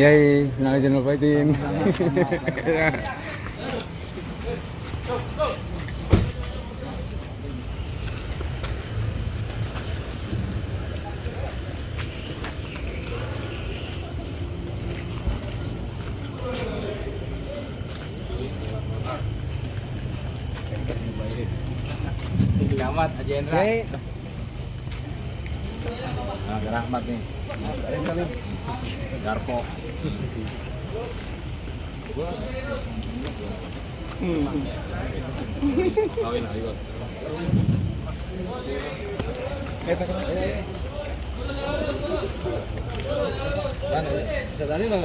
Kiai, nang izin lupain. Selamat Haji Hendra. Nah, Rahmat nih. Darpo. Kawin ayo. Sedari Bang.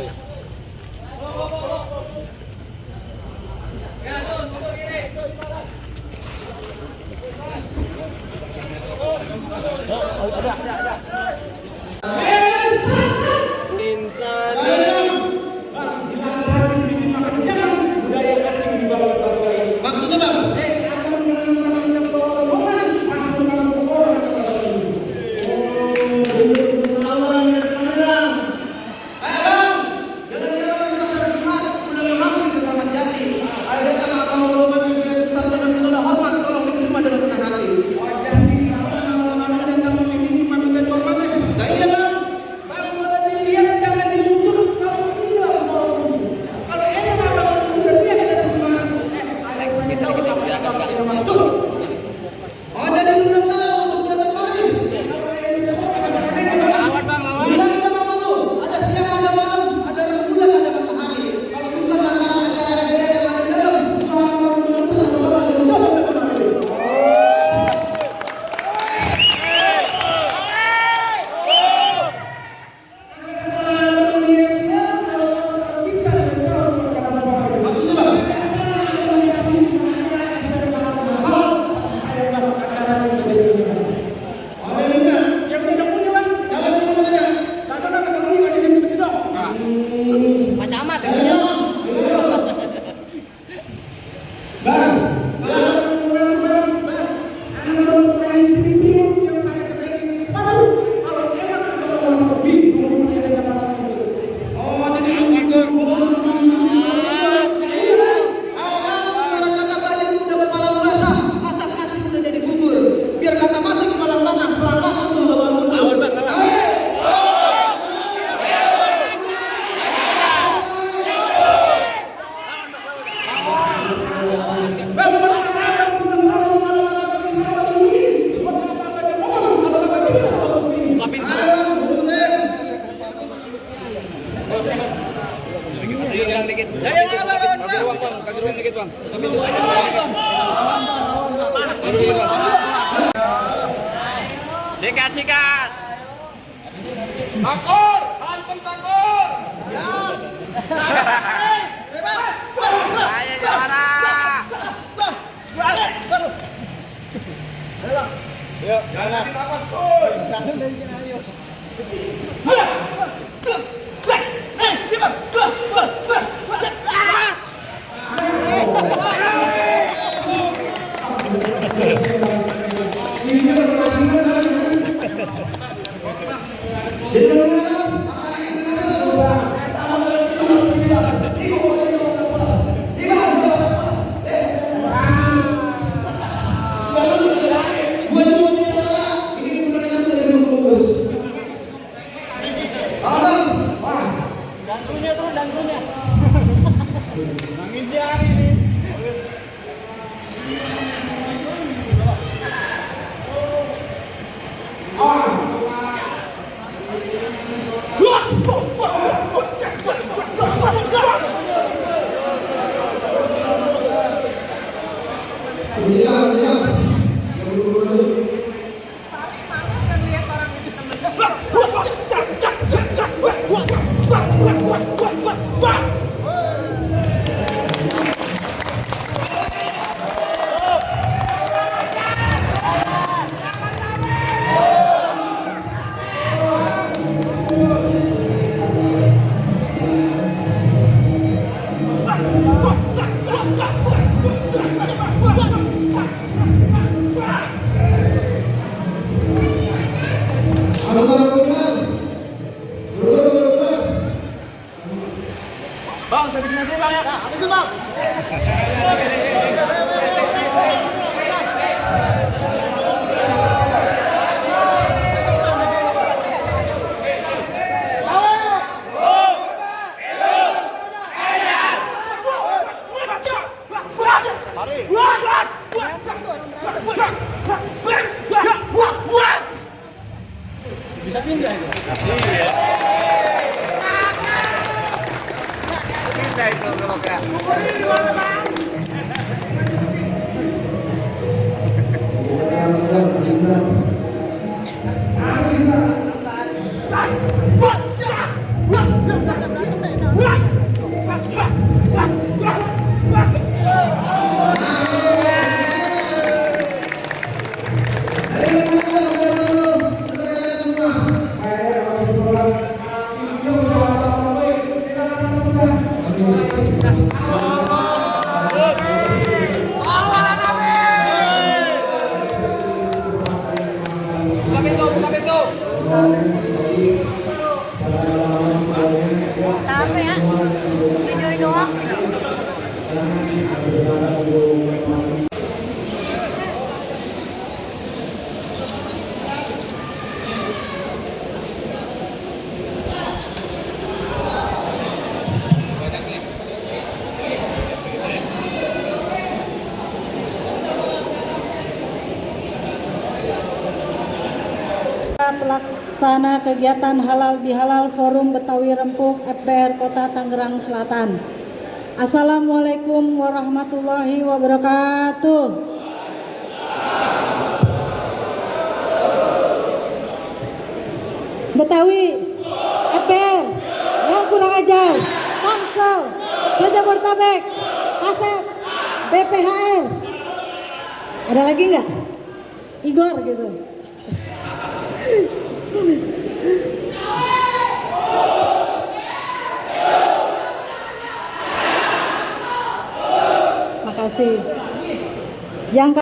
Kasih ruang dikit, Bang. Sikat. Takor, hantem takor. Ayo juara. Yuk, jangan takut, Kur. Jangan bikin ayo. Nangis jari ini. Bye. Bang, saya bikin aja bang ya. Habisin bang. Bisa pindah itu. Pindah itu kalau kira. Apa ya? Videoin doang. Pelaksana kegiatan halal bihalal Forum Betawi Rempuk FBR Kota Tangerang Selatan. Assalamualaikum warahmatullahi wabarakatuh. Betawi FBR yang kurang ajar, Tangsel, Sejabodetabek, Kaset, BPHR. Ada lagi nggak? Igor gitu. Makasih. Yang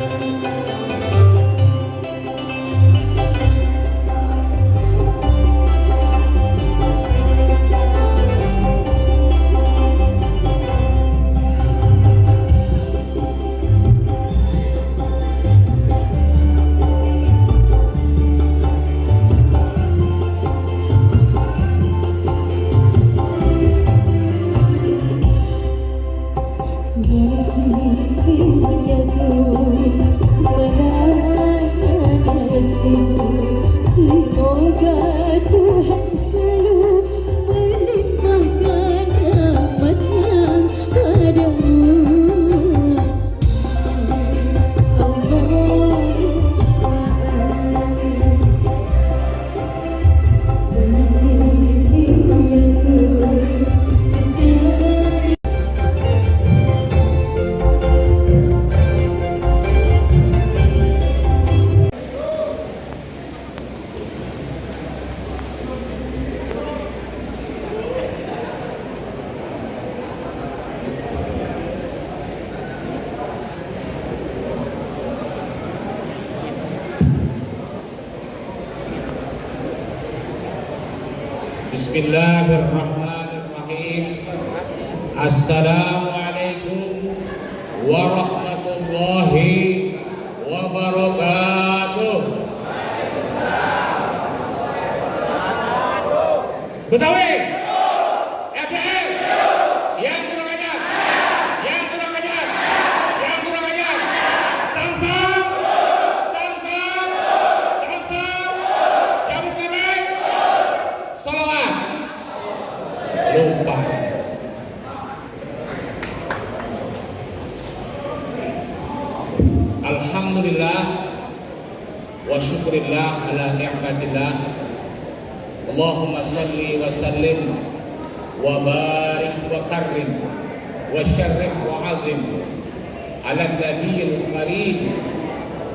semoga Tuhan selalu melimpahkan rahmat-Nya padamu. Bismillahirrahmanirrahim. Assalamualaikum warahmatullahi wabarakatuh. Betawi FBR yang kurang ajar, yang kurang ajar, yang kurang ajar. Tangsel, Tangsel, Tangsel, Jabodetabek, Solongan. Lupa. Alhamdulillah wa syukurillah ala ni'matillah. Allahumma salli wa sallim wa barik wa karrim wa syarrif wa azim ala nabiyil karim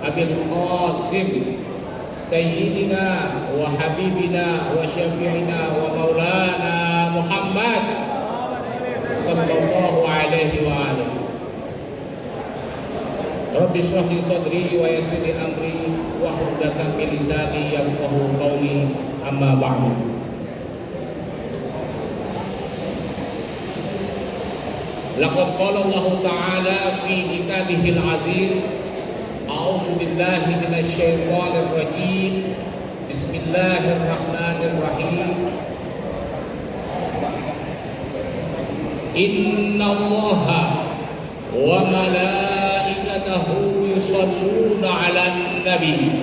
Abil Qasim Sayyidina wa Habibina wa Syafi'ina wa Maulana Muhammad sallallahu alaihi wa alihi. Rabbi shrah li sadri wa yassir li amri wa hlul min lisani yafqahu qawli, amma ba'du. Laqad qala Allah Ta'ala fi kitabihil aziz, a'udzu billahi minasy syaithanir rajim. Bismillahirrahmanirrahim. Inna Allaha wa malaikatahu yusalluna 'alan nabi.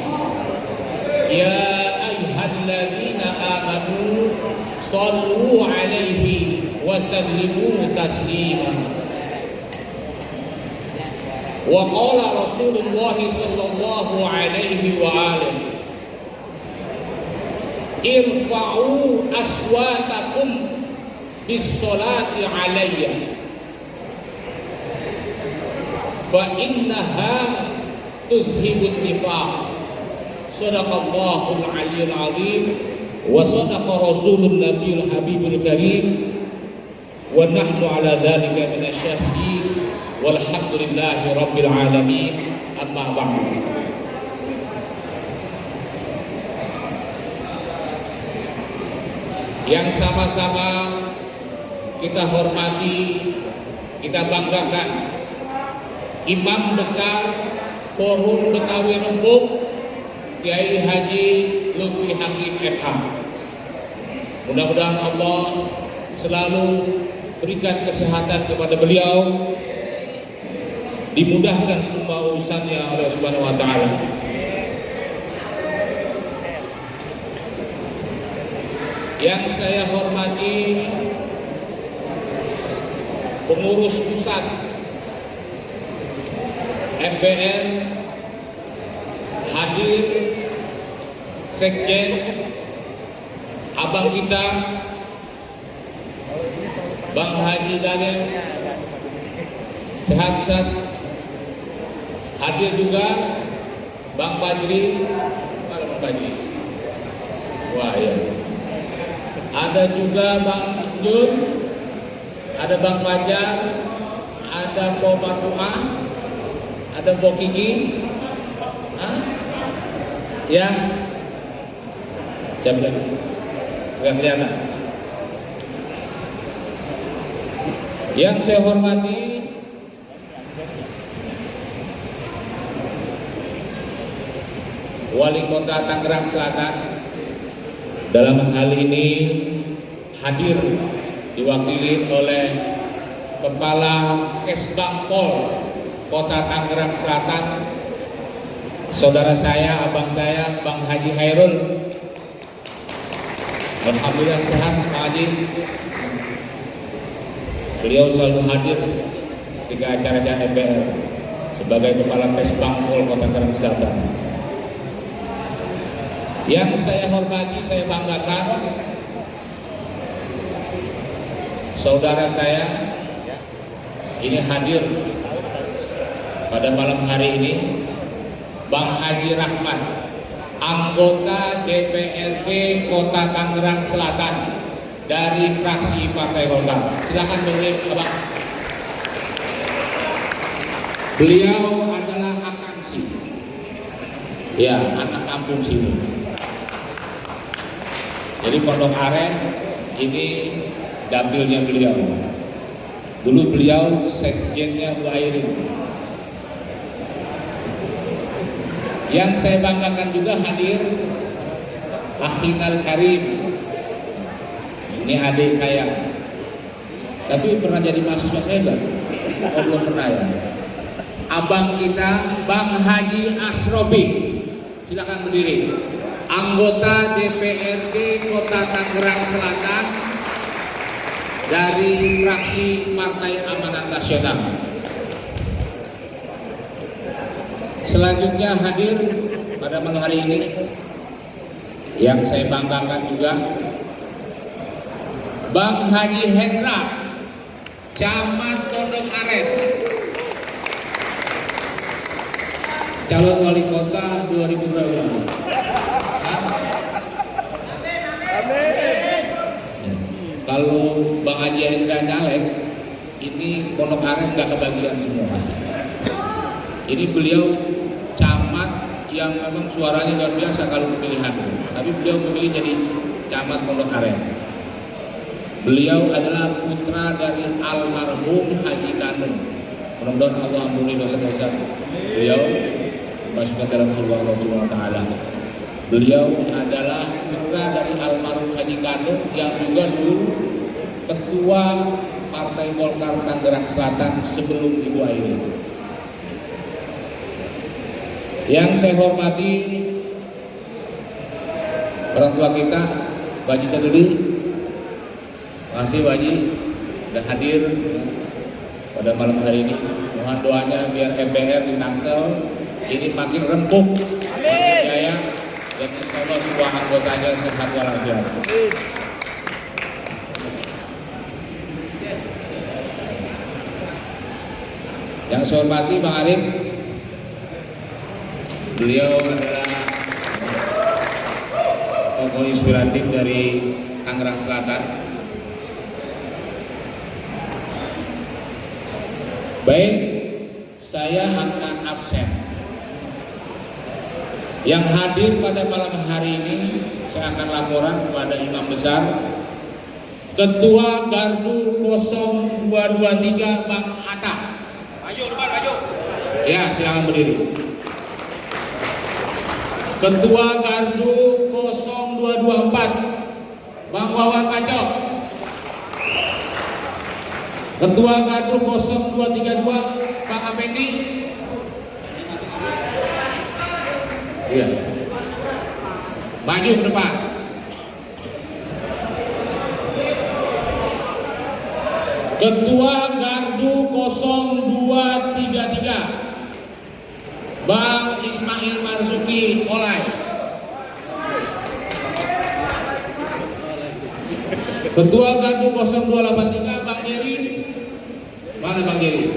Ya ayyuhalladzina amanu sallu 'alaihi wa sallimu taslima. Wa qala Rasulullah sallallahu alaihi wa alihi, irfa'u aswatakum bis-sholati 'alayya fa innaha tuzhibun nifaq. Shadaqallahul 'aliyyul 'azim wa shadaqa rasulun nabiyul habibul karim wa nahnu 'ala dzalika minasyahidin walhamdulillahi rabbil alamin. Amma ba'du. Yang sama-sama kita hormati, kita banggakan, Imam Besar Forum Betawi Rembuk, Kiai Haji Lutfi Hakim MH. Mudah-mudahan Allah selalu berikan kesehatan kepada beliau, dimudahkan semua urusannya oleh Subhanahu wa Ta'ala. Yang saya hormati pengurus pusat MPR, hadir sekjen, abang kita Bang Haji Daniel, sehat-sehat. Hadir juga Bang Fajri, mana Bang Fajri? Wah ya. Ada juga Bang Jun, ada Bang Fajar, ada Pak Marfu'ah, ada Mbok Kiki, ya, siapa lagi? Nggak kelihatan. Yang saya hormati Wali Kota Tangerang Selatan, dalam hal ini hadir diwakili oleh Kepala Kesbangpol Kota Tangerang Selatan, saudara saya, abang saya, Bang Haji Hairul. Alhamdulillah sehat Pak Haji. Beliau selalu hadir ketika acara-acara MPR sebagai Kepala Kesbangpol Kota Tangerang Selatan. Yang saya hormati, saya banggakan, saudara saya ini hadir pada malam hari ini, Bang Haji Rahmat, anggota DPRD Kota Tangerang Selatan dari fraksi Partai Golkar. Silakan berdiri, Abang. Beliau adalah akansi, ya, anak kampung sini. Jadi Pondok Aren ini dapilnya beliau. Dulu beliau sekjennya Bu Airin. Yang saya banggakan juga hadir Akhinal Karim. Ini adik saya. Tapi pernah jadi mahasiswa saya enggak? Oh, belum pernah ya. Abang kita Bang Haji Asrobi. Silakan berdiri. Anggota DPRD Kota Tangerang Selatan dari fraksi Partai Amanat Nasional. Selanjutnya hadir pada malam hari ini yang saya banggakan juga Bang Haji Hendra, Camat Pondok Aren, calon wali kota 2020. Kalau Bang Haji Hendra nyalek, ini Pondok Aren nggak kebagian semua masih. Ini beliau camat yang memang suaranya luar biasa kalau pemilihan, tapi beliau memilih jadi camat Pondok Aren. Beliau adalah putra dari almarhum Haji Kanun. Mudah-mudahan Allah ampuni dosa-dosa beliau, masukkan dalam surga Allah Subhanahu wa taala. Beliau adalah putra dari almarhum Haji Kanun yang juga dulu ketua Partai Golkar Tangerang Selatan sebelum Ibu Airi. Yang saya hormati orang tua kita, Pak Haji Sadili. Terima kasih Pak Haji sudah hadir pada malam hari ini. Mohon doanya biar MPR di Tangsel ini makin rempuk, makin jaya, dan insya Allah semua anggotanya sehat walafiat. Yang saya hormati Bang Arif, beliau adalah tokoh inspiratif dari Tangerang Selatan. Baik, saya akan absen. Yang hadir pada malam hari ini, saya akan laporan kepada Imam Besar, Ketua Gardu 0223 Bang Atta. Maju. Ya, silakan berdiri. Ketua Gardu 0224 Bang Wawan Kacok. Ketua Gardu 0232 Bang Apendi. Iya. Maju ke depan. Ketua Gardu 0233 Bang Ismail Marzuki Olay. Ketua Gardu 0283 Bang Jerry. Mana Bang Jerry?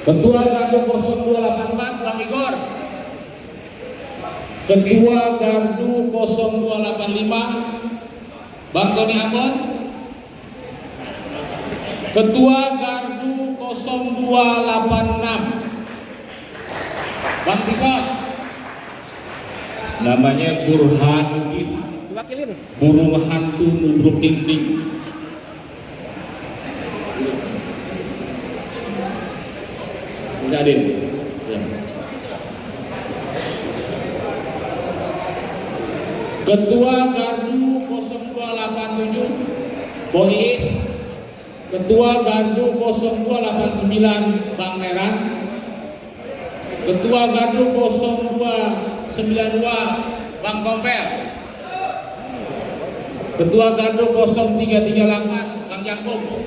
Ketua Gardu 0284 Bang Igor. Ketua Gardu 0285 Bang Tony Ambon. Ketua Gardu 0286 Bang Tison. Namanya Burhanuddin, burung hantu nubruk dinding. Jadi ya. Ketua Gardu 0287 Bois. Ketua Gardu 0289 Bang Neran. Ketua Gardu 0292 Bang Tompel. Ketua Gardu 0338 Bang Yakub.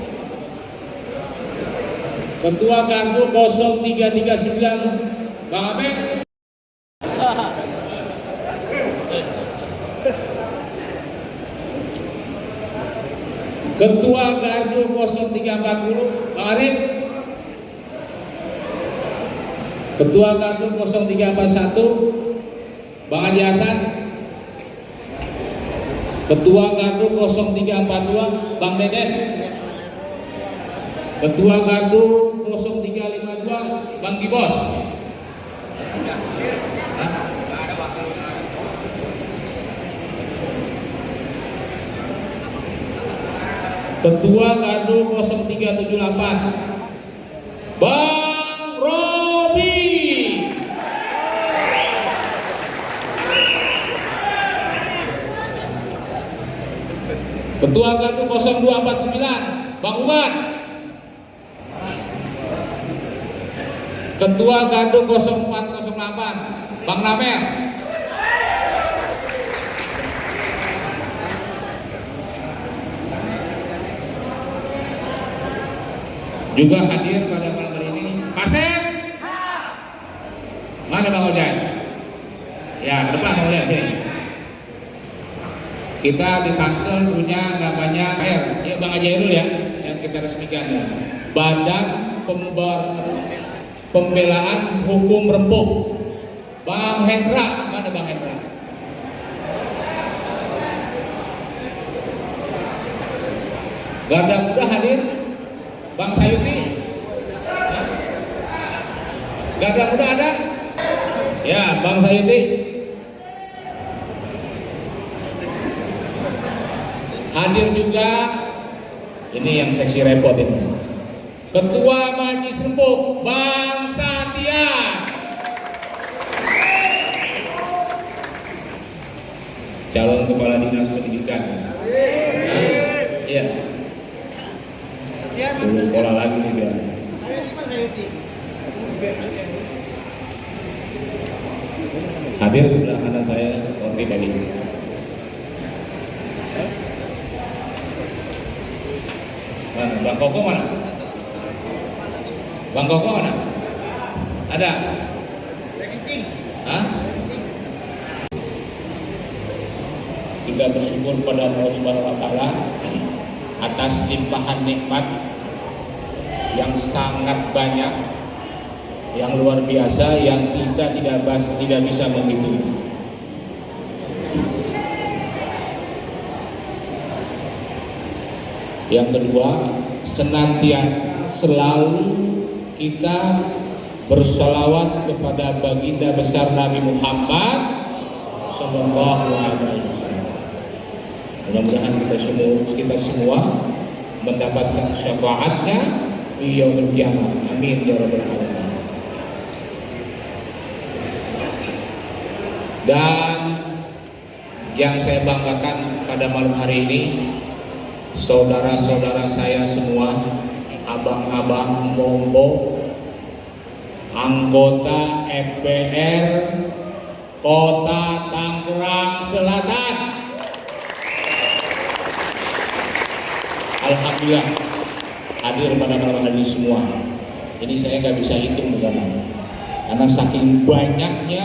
Ketua Gardu 0339 Bang Abed. Ketua Gardu 0340 Bang Arif. Ketua Gardu 0341 Bang Haji Hasan. Ketua Gardu 0342 Bang Deden. Ketua Gardu 0352 Bang Gibos. Ketua Gardu 0378 Bang Robi. Ketua Gardu 0249 Bang Umar. Ketua Gardu 0408 Bang Namel. Juga hadir pada malam hari ini Pak Sep. Mana Bang Ojai? Ya, ke depan Bang Ojai sini. Kita di Tangsel punya namanya ya Bang Ojai dulu ya, yang kita resmikan ya. Badan Pembelaan Hukum Rempuk. Bang Hendra, mana Bang Hendra? Garda Muda hadir. Bang Sayuti, ya. Garda Muda ada? Ya, Bang Sayuti. Hadir juga, ini yang seksi repot ini, Ketua Majelis Rembuk Bang Satya, calon Kepala Dinas Pendidikan. Iya. Suruh sekolah lagi nih biar. Hadir sebelah kanan saya, Konti tadi. Mana? Bang Koko mana? Bang Koko mana? Ada? Hah? Kita bersyukur pada Allah Subhanahu wa Ta'ala atas limpahan nikmat yang sangat banyak, yang luar biasa, yang kita tidak bisa menghitung. Yang kedua, senantiasa selalu kita bersolawat kepada baginda besar Nabi Muhammad Sallallahu Alaihi Wasallam. Mudah-mudahan kita semua mendapatkan syafaatnya fi yaumil qiyamah. Amin ya rabbal alamin. Dan yang saya banggakan pada malam hari ini, saudara-saudara saya semua, abang-abang mombo, anggota MPR Kota Tangerang Selatan. Alhamdulillah hadir pada malam hari ini semua. Ini saya nggak bisa hitung bersama, karena saking banyaknya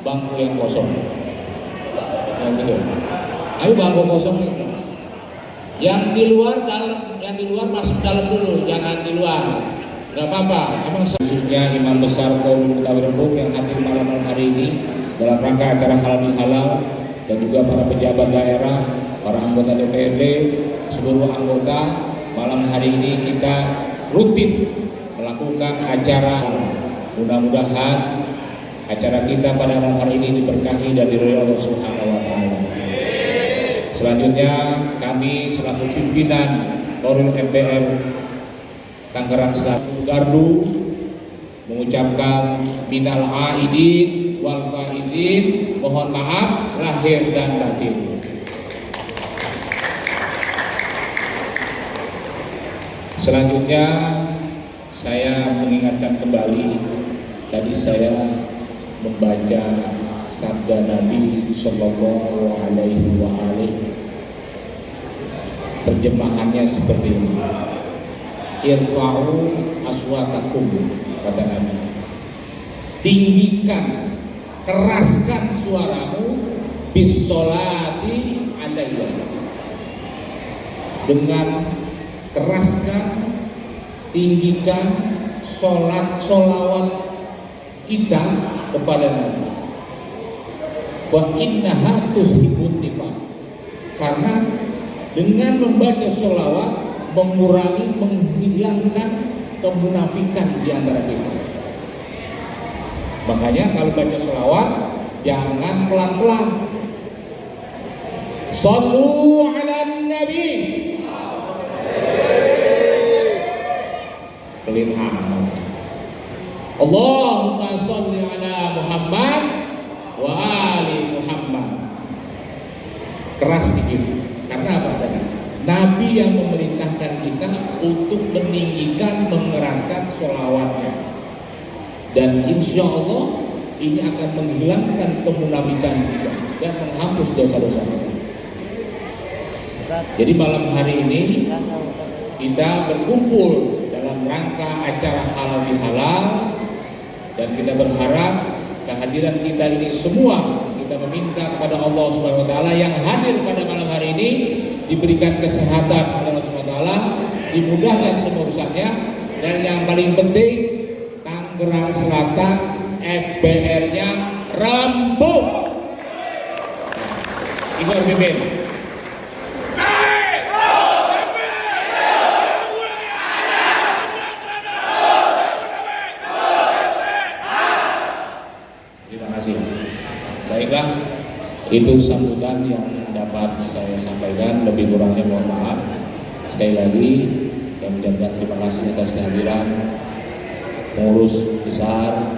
bangku yang kosong. Nah, gitu. Ayo bangku kosong nih. Yang di luar dalam, yang di luar masuk dalam dulu, jangan di luar. Gak apa-apa. Emang khususnya Imam Besar Forum Betawi Rembuk yang hadir malam hari ini dalam rangka acara halal bihalal, dan juga para pejabat daerah, para anggota DPRD, seluruh anggota. Malam hari ini kita rutin melakukan acara. Mudah-mudahan acara kita pada malam hari ini diberkahi dan diridhoi Allah Subhanahu wa Ta'ala. Selanjutnya kami selaku pimpinan Forum MPR Tangerang Selatan Gardu mengucapkan minal aidin wal faizin, mohon maaf lahir dan batin. Selanjutnya saya mengingatkan kembali, tadi saya membaca sabda Nabi Sallallahu Alaihi Wasallam. Terjemahannya seperti ini: irfa'u aswatakum, kata Nabi, tinggikan, keraskan suaramu bis sholati alayya, dengan keraskan, tinggikan sholawat kita kepada Nabi. Fa innaha tuhibbun nifaq, karena dengan membaca sholawat mengurangi, menghilangkan kemunafikan di antara kita. Makanya kalau baca sholawat jangan pelan-pelan. Shallu ala nabi, pelit amat. Allahumma sholli ala Muhammad wa ali Muhammad. Keras sedikit. Karena apa tadi? Nabi yang memerintahkan kita untuk meninggikan, mengeraskan sholawatnya. Dan insya Allah ini akan menghilangkan kemunafikan kita dan menghapus dosa-dosa kita. Jadi malam hari ini kita berkumpul dalam rangka acara halal bihalal, dan kita berharap kehadiran kita ini semua, kita meminta kepada Allah Subhanahu wa Ta'ala yang hadir pada malam hari ini diberikan kesehatan oleh Allah Subhanahu wa Ta'ala, dimudahkan semua urusannya, dan yang paling penting Tangerang Selatan FBR-nya rembuk. Ibu pimpin. Terima kasih. Baiklah, itu sambutan yang dapat saya sampaikan, lebih kurangnya mohon maaf. Sekali lagi kami ucapkan terima kasih atas kehadiran pengurus besar,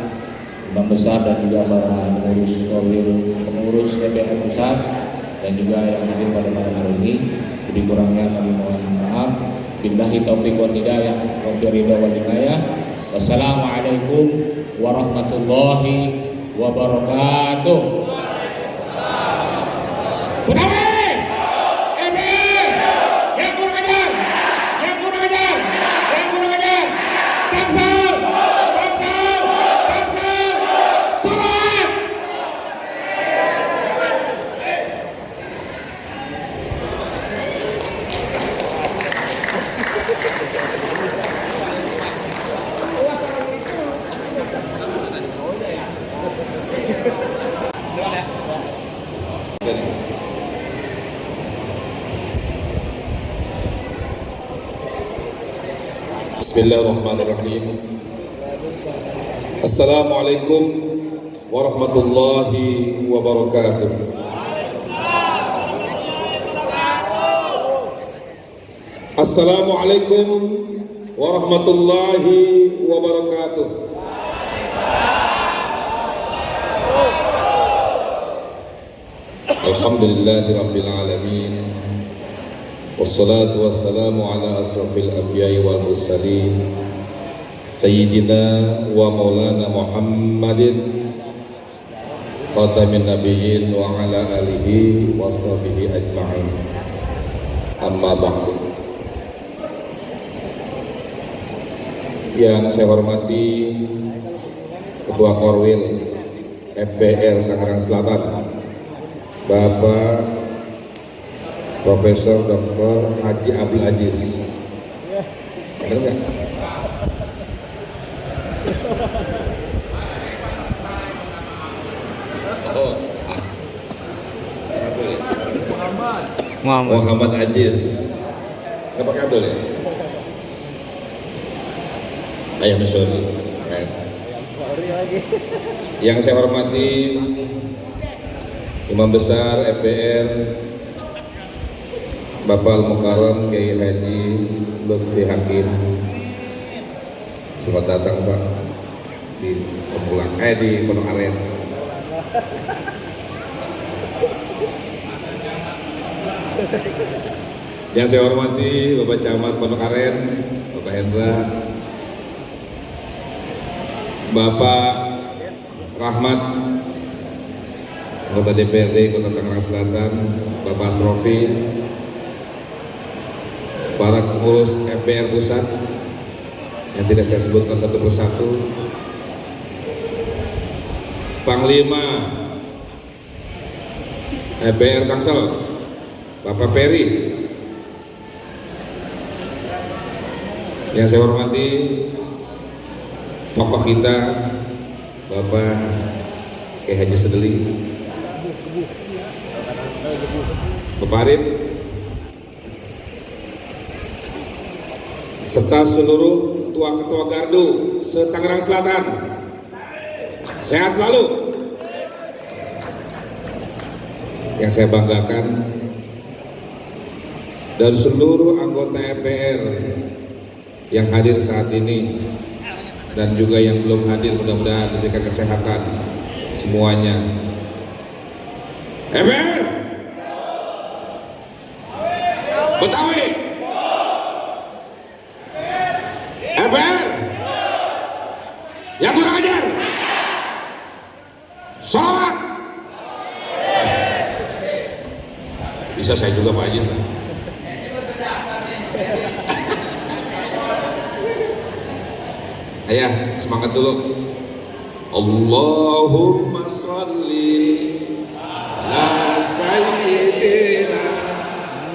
imam besar dan juga para pengurus DPR pusat dan juga yang hadir pada malam hari ini. Lebih kurangnya kami mohon maaf. Billahi taufiq wal hidayah wa ridha wal hidayah. Wassalamualaikum warahmatullahi wabarakatuh. Betawi, MPR, yang kurang ajar, yang kurang ajar, yang kurang ajar, Tangsel, Tangsel, Tangsel, salat. Bismillahirrahmanirrahim. Assalamualaikum warahmatullahi wabarakatuh. Assalamualaikum warahmatullahi wabarakatuh. Alhamdulillahi rabbil alamin. Wassalatu wassalamu ala asrafil anbiya'i wal mursalin Sayyidina wa maulana Muhammadin khatamin nabiyyin wa ala alihi wa sahbihi ajma'in. Amma ba'du. Yang saya hormati Ketua Korwil MPR Tangerang Selatan, Bapak Profesor Dr. Haji Abdul Aziz. Benar nggak? Muhammad Aziz. Nggak pakai Abdul ya? Ayah Masyuri. Yang saya hormati Imam Besar MPR Bapak Al-Mukarram Kiai Haji Lutfi Hakim, selamat datang Pak di Pemulang, di Pondok Aren. Yang saya hormati Bapak Camat Pondok Aren, Bapak Hendra, Bapak Rahmat, anggota DPRD Kota Tangerang Selatan, Bapak Asrofi, para pengurus MPR pusat yang tidak saya sebutkan satu persatu, Panglima MPR Tangsel Bapak Peri, yang saya hormati tokoh kita Bapak Kiai Haji Sedeli, Bapak Arif, serta seluruh ketua-ketua gardu se-Tangerang Selatan. Sehat selalu. Yang saya banggakan, dan seluruh anggota MPR yang hadir saat ini dan juga yang belum hadir, mudah-mudahan diberikan kesehatan semuanya. MPR Betawi, MPR yang kurang ajar, sholawat. Bisa saya juga Pak Haji. Ayah semangat dulu. Allahumma sholli ala sayyidina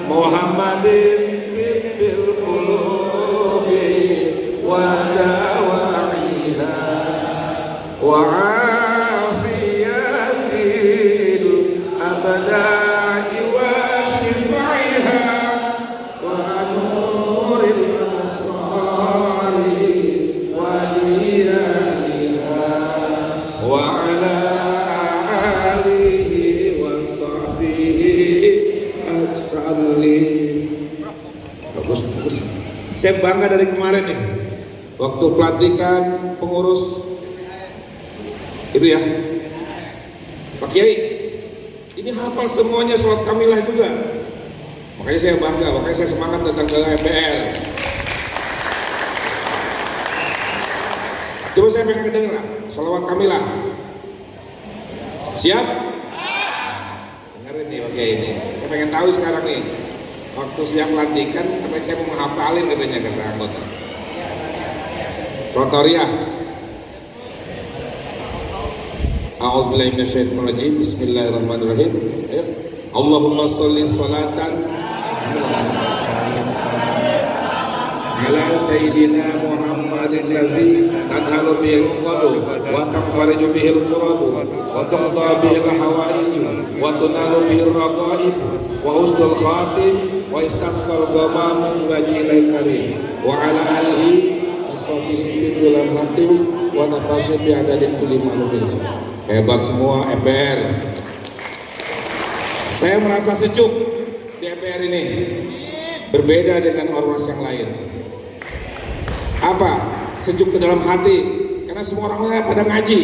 Muhammadin tibbil qulubi wa dawa'iha wa afiyatil abda'i wa shifaiha wa nuril absari wa diyaniha wa ala alihi wa sahbihi sallim. Bagus, bagus. Saya bangga dari kemarin nih, waktu pelantikan pengurus itu ya, Pak Kiai, ini hafal semuanya sholat kamilah juga. Makanya saya bangga, makanya saya semangat datang ke MPR. Coba saya pengen kedengeran sholawat kamilah. Siap? Dengerin nih Pak Kiai ini. Saya pengen tahu sekarang nih. Waktu siap pelantikan katanya saya mau menghafalin katanya kata anggota. Sholat Tauriyah. A'udzubillahi minasyaitonirrajim. Bismillahirrahmanirrahim. Ayo. Allahumma sholli sholatan ala sayyidina Muhammadin lazi tanhalu bihil uqadu wa tanfariju bihil qurabu wa tuqda bihil hawaiju wa tunalu bihil raqaib wa husnul khatim wa istasqal ghamamun wajhil karim wa ala alihi wa sahbihi fi dulam hatim wa nafasi bi adadi kulli malubil. Hebat semua MPR. Saya merasa sejuk di MPR ini, berbeda dengan ormas yang lain. Apa? Sejuk ke dalam hati, karena semua orangnya pada ngaji.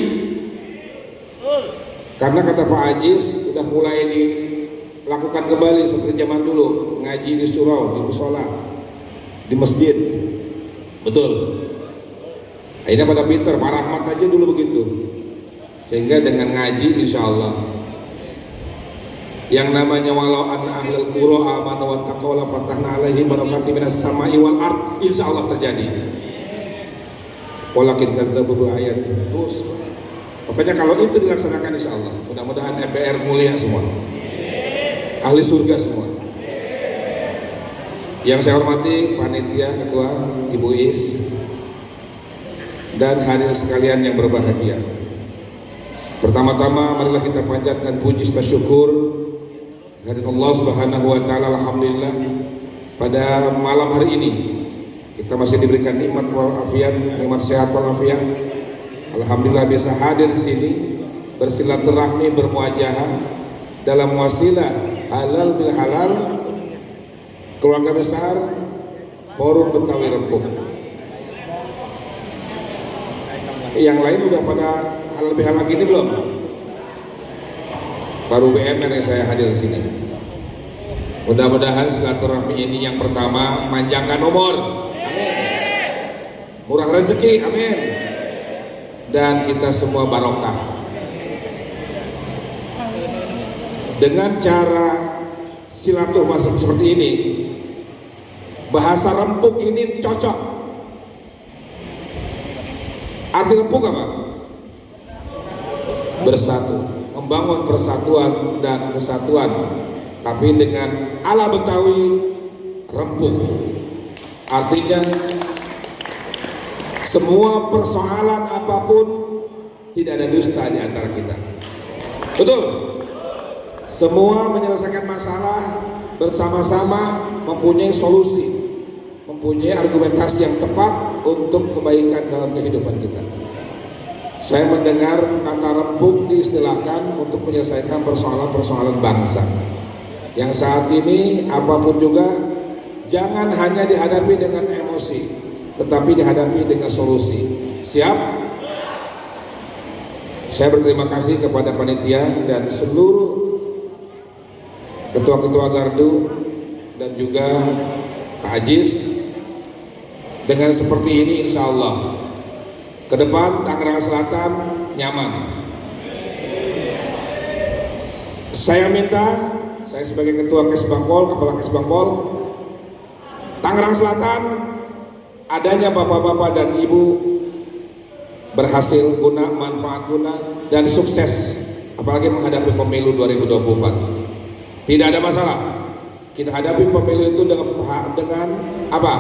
Karena kata Pak Ajis sudah mulai dilakukan kembali seperti zaman dulu, ngaji di surau, di musola, di masjid. Betul. Akhirnya pada pinter, Pak Rahmat aja dulu begitu. Sehingga dengan ngaji insya Allah yang namanya walau anna ahlul qura amanu wa taqaw la fatahna alaihim barakatin minas sama'i wal ard, insya Allah terjadi. Walakin kazzabu bi ayati. Terus pokoknya kalau itu dilaksanakan insya Allah, mudah-mudahan MPR mulia semua, ahli surga semua. Yang saya hormati panitia, ketua Ibu Is, dan hadirin sekalian yang berbahagia. Pertama-tama marilah kita panjatkan puji serta syukur kehadirat Allah Subhanahu wa taala. Alhamdulillah pada malam hari ini kita masih diberikan nikmat wal afiat, nikmat sehat wal afiat. Alhamdulillah bisa hadir di sini bersilaturahmi, bermuajahah dalam wasilah halal bil halal keluarga besar Forum Betawi Rempuk. Yang lain udah pada hal lebih hal lagi ini belum? Baru BMR yang saya hadir di sini. Mudah-mudahan silaturahmi ini yang pertama manjangkan umur, amin. Murah rezeki, amin. Dan kita semua barokah. Dengan cara silaturahmi seperti ini, bahasa Rempuk ini cocok. Arti Rempuk apa? Bersatu, membangun persatuan dan kesatuan, tapi dengan ala Betawi Rempuk. Artinya semua persoalan apapun tidak ada dusta di antara kita. Betul? Semua menyelesaikan masalah bersama-sama, mempunyai solusi, mempunyai argumentasi yang tepat untuk kebaikan dalam kehidupan kita. Saya mendengar kata Rempuk diistilahkan untuk menyelesaikan persoalan-persoalan bangsa. Yang saat ini apapun juga jangan hanya dihadapi dengan emosi, tetapi dihadapi dengan solusi. Siap? Saya berterima kasih kepada panitia dan seluruh ketua-ketua gardu dan juga Pak Ajis. Dengan seperti ini insya Allah ke depan Tangerang Selatan nyaman. Saya minta, saya sebagai ketua Kesbangpol, kepala Kesbangpol Tangerang Selatan, adanya bapak-bapak dan ibu berhasil guna, manfaat guna, dan sukses, apalagi menghadapi pemilu 2024. Tidak ada masalah. Kita hadapi pemilu itu dengan apa?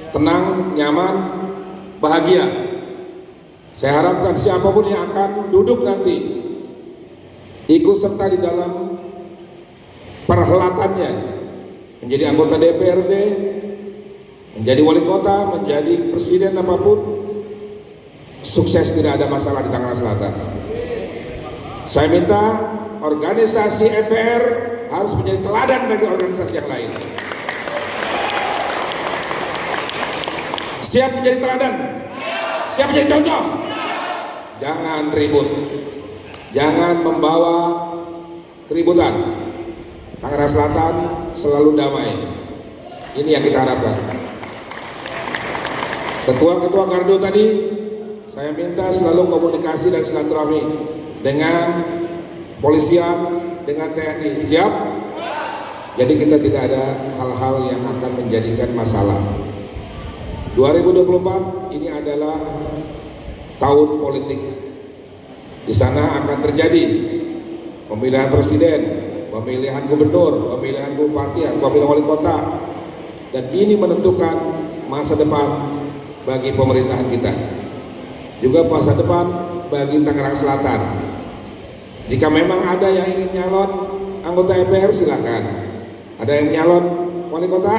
Tenang, nyaman, bahagia. Saya harapkan siapapun yang akan duduk nanti ikut serta di dalam perhelatannya, menjadi anggota DPRD, menjadi wali kota, menjadi presiden, apapun, sukses, tidak ada masalah di Tangerang Selatan. Saya minta organisasi MPR harus menjadi teladan bagi organisasi yang lain. Siap menjadi teladan? Siap menjadi contoh? Jangan ribut, jangan membawa keributan. Tangerang Selatan selalu damai. Ini yang kita harapkan. Ketua-ketua Gardu tadi, saya minta selalu komunikasi dan silaturahmi dengan polisian, dengan TNI. Siap? Jadi kita tidak ada hal-hal yang akan menjadikan masalah. 2024 ini adalah tahun politik. Di sana akan terjadi pemilihan presiden, pemilihan gubernur, pemilihan bupati, pemilihan wali kota, dan ini menentukan masa depan bagi pemerintahan kita, juga masa depan bagi Tangerang Selatan. Jika memang ada yang ingin nyalon anggota MPR, silakan. Ada yang nyalon wali kota,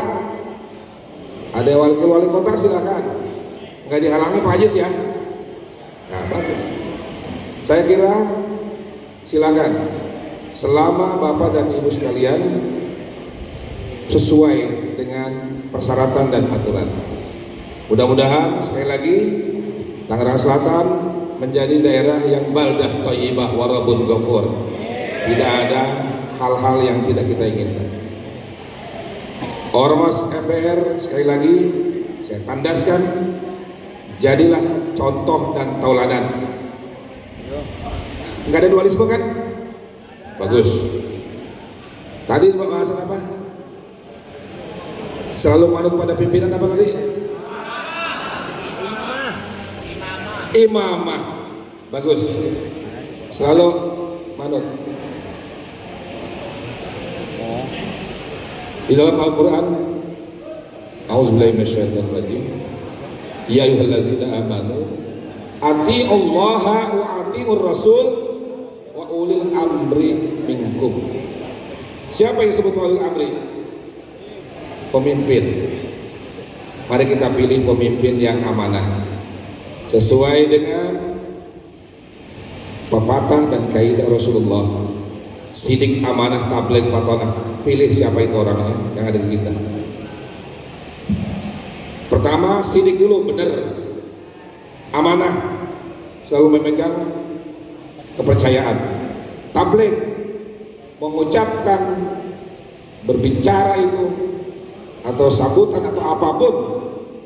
ada wakil wali kota, silakan. Nggak dihalangi Pak Ajis ya. Nah, bagus. Saya kira silakan, selama Bapak dan Ibu sekalian sesuai dengan persyaratan dan aturan. Mudah-mudahan sekali lagi Tangerang Selatan menjadi daerah yang baldah thayyibah warabun ghafur. Tidak ada hal-hal yang tidak kita inginkan. Ormas MPR sekali lagi saya tandaskan, jadilah contoh dan tauladan. Enggak ada dualisme kan? Bagus. Tadi bahasan apa? Selalu manut pada pimpinan apa tadi? Imamah. Bagus. Selalu manut. Di dalam Al-Quran, A'udzubillahi minasyaitonir rajim, ya ayyuhalladzina amanu atiiullaha wa atiiur rasul wa ulil amri minkum. Siapa yang disebut ulil amri? Pemimpin. Mari kita pilih pemimpin yang amanah sesuai dengan pepatah dan kaidah Rasulullah, sidik, amanah, tabligh, fatonah. Pilih siapa itu orangnya yang ada di kita. Pertama, sidik dulu, benar, amanah, selalu memegang kepercayaan. Tabligh, mengucapkan, berbicara itu atau sambutan atau apapun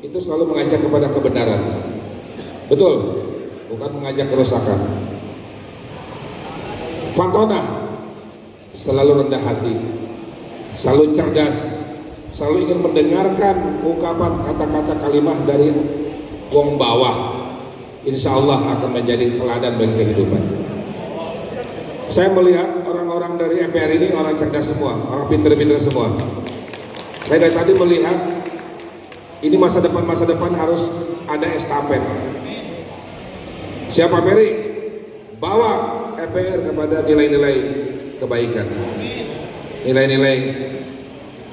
itu selalu mengajak kepada kebenaran. Betul, bukan mengajak kerusakan. Fatonah, selalu rendah hati, selalu cerdas, selalu ingin mendengarkan ungkapan kata-kata kalimah dari wong bawah. Insya Allah akan menjadi teladan bagi kehidupan. Saya melihat orang-orang dari MPR ini orang cerdas semua, orang pintar-pintar semua. Saya dari tadi melihat ini masa depan harus ada estafet. Siapa Peri? Bawa MPR kepada nilai-nilai kebaikan, nilai-nilai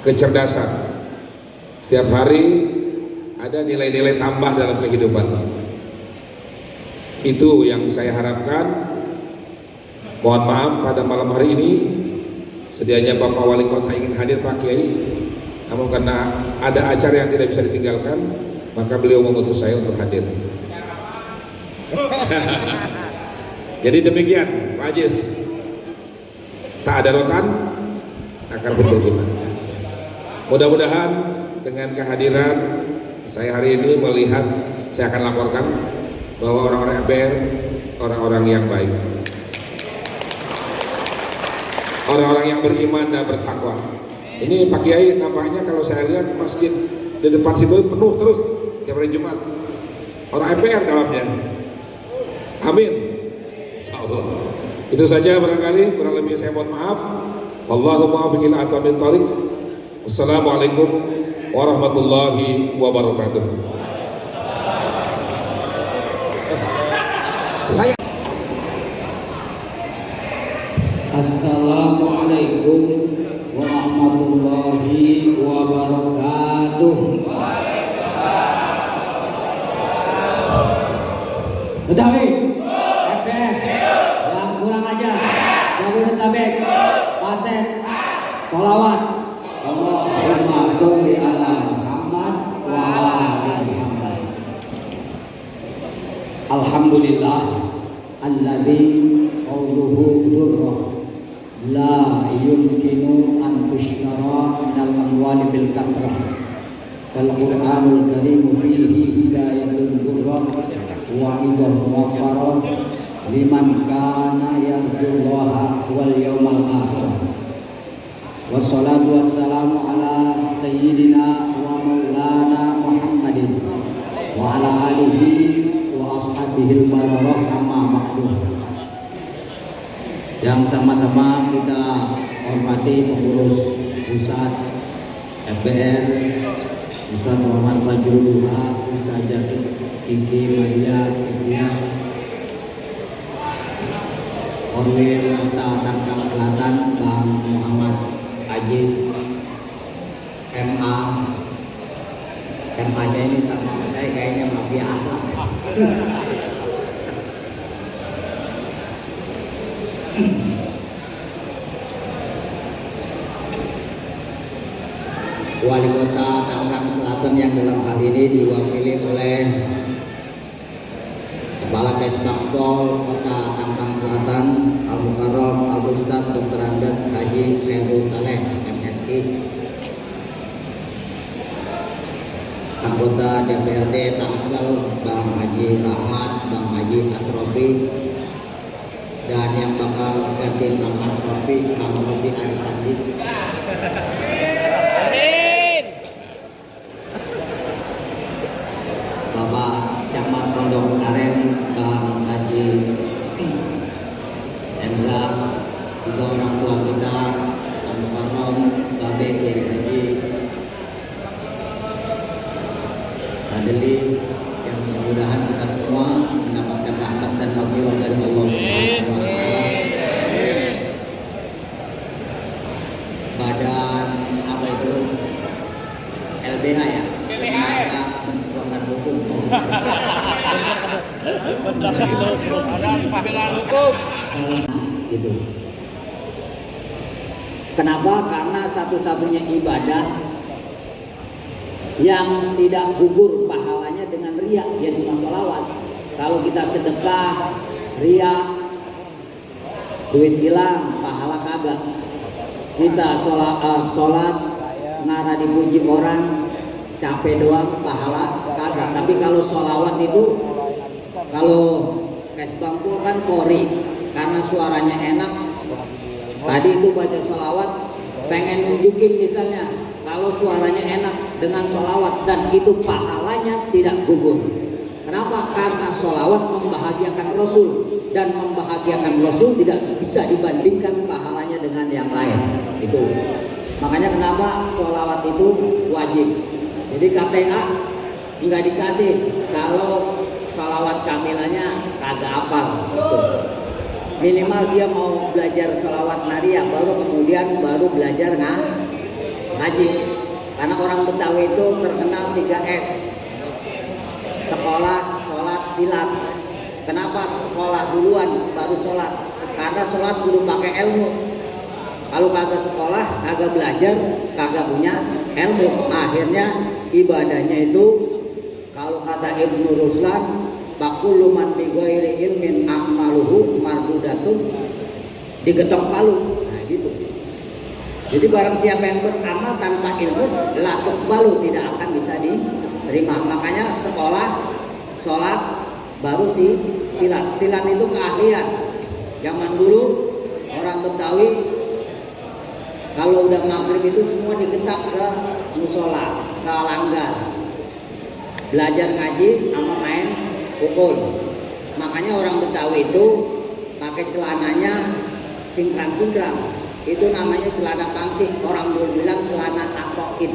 kecerdasan. Setiap hari ada nilai-nilai tambah dalam kehidupan. Itu yang saya harapkan. Mohon maaf pada malam hari ini sedianya Bapak Wali Kota ingin hadir Pak Kiai, namun karena ada acara yang tidak bisa ditinggalkan, maka beliau mengutus saya untuk hadir. Jadi demikian Pak Ajis, tak ada rotan akan berguna. Mudah-mudahan dengan kehadiran saya hari ini melihat, saya akan laporkan bahwa orang-orang MPR orang-orang yang baik, orang-orang yang beriman dan bertakwa. Ini Pak Kiai nampaknya kalau saya lihat masjid di depan situ penuh terus tiap hari Jumat, orang MPR dalamnya. Amin. Insyaallah. Itu saja barangkali, kurang lebih saya mohon maaf. Wallahu muwaffiq ila aqwamit thoriq. Wassalamualaikum warahmatullahi wabarakatuh. Saya Assalamualaikum warahmatullahi wabarakatuh. Betawi, MPR, yang kurang ajar, Jabodetabek, Paset, Alhamdulillah alladzi qawluhu durrah la yumkinu an tushtara minal amwali bil kathrah wal Qur'anul karim fihi hidayatul durrah wa idah wa farah liman kana yarjullaha wal yawmal akhir. Wassalatu wassalamu ala sayyidina wa maulana Muhammadin wa ala alihi wa ashabihil bararah amma ba'du. Yang sama-sama kita hormati pengurus pusat FBR Ustaz Muhammad Fajrul Duha, Ustaz Kiki Maria Kipia, Orwil Kota Tangerang Selatan Bang Muhammad Ajis MA. MA-nya ini sama saya kayaknya mafia akhlak. Wali Kota Tangerang Selatan yang dalam hal ini diwakili oleh Kepala Kesbangpol Kota Tangerang Selatan Al-Mukarram Al-Ustadz Dr. Andes Haji Khairul Saleh MSI, anggota DPRD Tangsel Bang Haji Rahmat, Bang Haji Asrofi, dan yang bakal ganti Bang Asrofi, Bang Robi Arisandi. Bapak Camat Pondok Aren Bang Haji Endra, juga orang tua kita Al-Mukarram Babe Kiai Haji Sadeli, yang mudah-mudahan kita semua mendapatkan rahmat dan maghfirah dari Allah Subhanahu wa taala. Badan apa itu? LBH ya? Lembaga Bentrokan Hukum. Gitu. Kenapa? Karena satu-satunya ibadah yang tidak gugur pahalanya dengan riya, yaitu sholawat. Kalau kita sedekah riya, duit hilang, pahala kagak. Kita sholat ngara dipuji orang, capek doang, pahala kagak. Tapi kalau sholawat itu, kalau Kesbangpol kan kori, karena suaranya enak. Tadi itu baca sholawat, pengen nunjukin misalnya kalau suaranya enak dengan sholawat, dan itu pahalanya tidak gugur. Kenapa? Karena sholawat membahagiakan Rasul, dan membahagiakan Rasul tidak bisa dibandingkan pahalanya dengan yang lain. Itu makanya kenapa sholawat itu wajib. Jadi KTA nggak dikasih kalau sholawat kamilanya kagak hafal. Gitu. Minimal dia mau belajar sholawat nariyah, baru kemudian belajar ngaji. Karena orang Betawi itu terkenal 3S: sekolah, sholat, silat. Kenapa sekolah duluan baru sholat? Karena sholat dulu pakai ilmu. Kalau kagak sekolah, kagak belajar, kagak punya ilmu, akhirnya ibadahnya itu kalau kata Ibnu Ruslan, bakullu man bi ghairi ilmin a'maluhu mardudatun, digetok palu. Nah gitu. Jadi barang siapa yang beramal tanpa ilmu, la tuqbalu, tidak akan bisa diterima. Makanya sekolah, sholat, baru silat. Silat itu keahlian. Zaman dulu orang Betawi kalau udah maghrib itu semua digetak ke musola, ke langgar, belajar ngaji sama main pukul. Makanya orang Betawi itu pakai celananya cingkrang-cingkrang. Itu namanya celana pangsi. Orang dulu bilang celana akokin.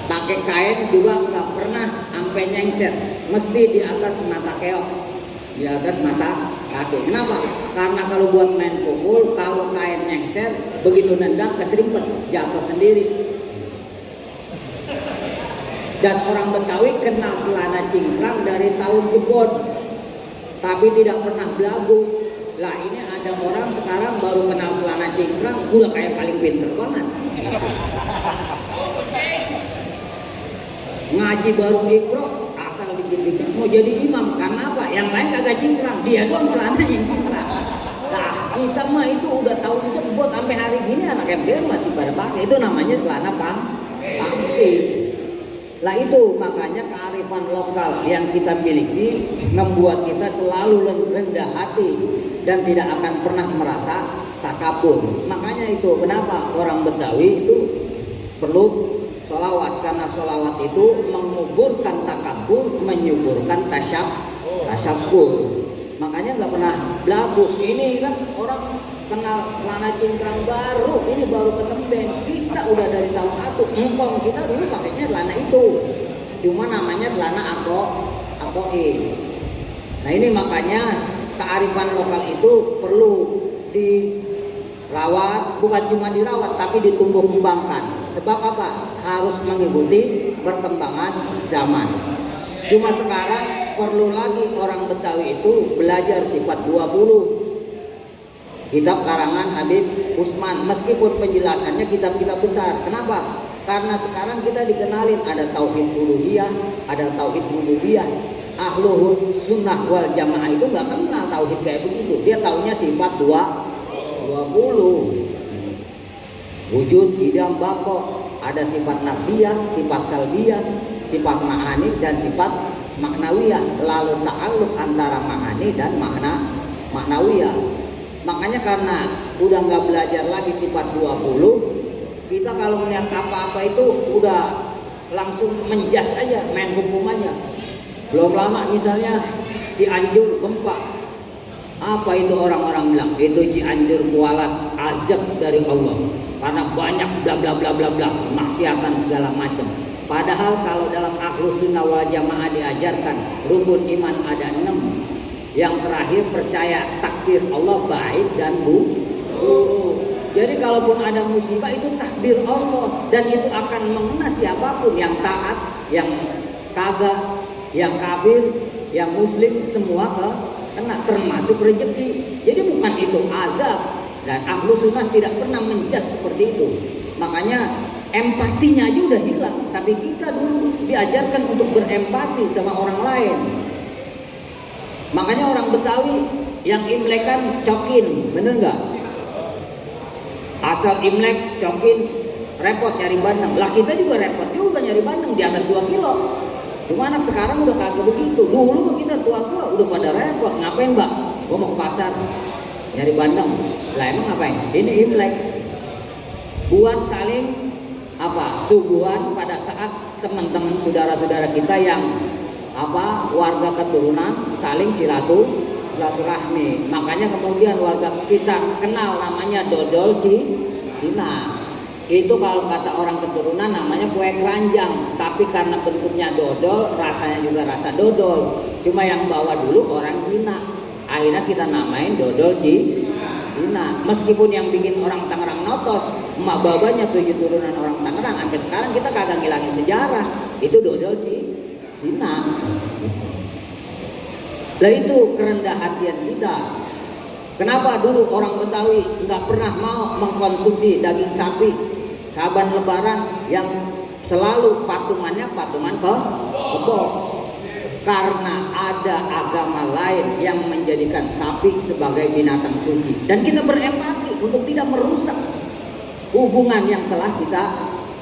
Pakai kain juga nggak pernah sampai nyengser, mesti di atas mata keok, di atas mata kaki. Kenapa? Karena kalau buat main pukul, kalau kain nyengser, begitu nendang keserimpet, jatuh sendiri. Dan orang Betawi kenal celana cingkrang dari tahun kebon, tapi tidak pernah belagu. Lah ini ada orang sekarang baru kenal celana cingkrang, udah kayak paling pinter banget. Ngaji baru ikro, asal dikit-dikit mau jadi imam. Karena apa? Yang lain kagak cingkrang, dia doang celananya yang cingkrang. Nah kita mah itu udah tahun jebot sampai hari gini anak MPR masih pada pakai. Itu namanya celana pangsi. Lah itu makanya kearifan lokal yang kita miliki membuat kita selalu rendah hati dan tidak akan pernah merasa takabur. Makanya itu kenapa orang Betawi itu perlu sholawat, karena sholawat itu menguburkan takabur, menyuburkan tasyakur. Makanya nggak pernah belagu. Ini kan orang kenal celana cingkrang baru, ini baru ketemben. Kita udah dari tahun aku, engkong kita dulu pakainya celana itu. Cuma namanya celana akoi. Nah ini makanya kearifan lokal itu perlu dirawat, bukan cuma dirawat tapi ditumbuh kembangkan. Sebab apa? Harus mengikuti perkembangan zaman. Cuma sekarang perlu lagi orang Betawi itu belajar sifat 20. Kitab karangan Habib Usman, meskipun penjelasannya kitab-kitab besar. Kenapa? Karena sekarang kita dikenalin ada tauhid uluhiyah, ada tauhid rububiyah. Ahlu sunnah wal jamaah itu nggak kenal tauhid kayak begitu. Dia taunya sifat 20. Wujud, idam, bako. Ada sifat nafsiyah, sifat salbiyah, sifat ma'ani dan sifat maknawiyah. Lalu ta'alluq antara ma'ani dan maknawiyah. Makanya karena udah nggak belajar lagi sifat 20, kita kalau melihat apa-apa itu udah langsung menjas aja, main hukum aja. Belum lama misalnya Cianjur gempa, apa itu orang-orang bilang itu Cianjur kualat azab dari Allah karena banyak bla bla bla bla bla kemaksiatan segala macam. Padahal kalau dalam Ahlus Sunnah wal Jamaah diajarkan rukun iman ada 6. Yang terakhir percaya takdir Allah baik dan buruk. Jadi kalaupun ada musibah itu takdir Allah dan itu akan mengena siapapun, yang taat, yang kagak, yang kafir, yang muslim, semua kena, termasuk rezeki. Jadi bukan itu azab, dan Ahlus Sunnah tidak pernah menjas seperti itu. Makanya empatinya aja udah hilang, tapi kita dulu diajarkan untuk berempati sama orang lain. Makanya orang Betawi yang Imlekan cokin, bener nggak? Asal Imlek cokin repot nyari bandeng. Lah kita juga repot juga nyari bandeng di atas 2 kilo. Cuma anak sekarang udah kagak begitu. Dulu kita tua-tua udah pada repot. Ngapain mbak? Gua mau ke pasar nyari bandeng. Lah emang ngapain? Ini Imlek. Buat saling suguhan pada saat teman-teman saudara-saudara kita yang warga keturunan saling silaturahmi. Makanya kemudian warga kita kenal namanya dodol Cina. Itu kalau kata orang keturunan namanya kue keranjang, tapi karena bentuknya dodol, rasanya juga rasa dodol. Cuma yang bawa dulu orang Cina. Akhirnya kita namain dodol Cina. Meskipun yang bikin orang Tangerang notos, emak babanya 7 turunan orang Tangerang, sampai sekarang kita kagak ngilangin sejarah. Itu dodol Cina. Lah itu kerendah hatian kita. Kenapa dulu orang Betawi nggak pernah mau mengkonsumsi daging sapi saban lebaran yang selalu patungannya patungan kebo? Karena ada agama lain yang menjadikan sapi sebagai binatang suci, dan kita berempati untuk tidak merusak hubungan yang telah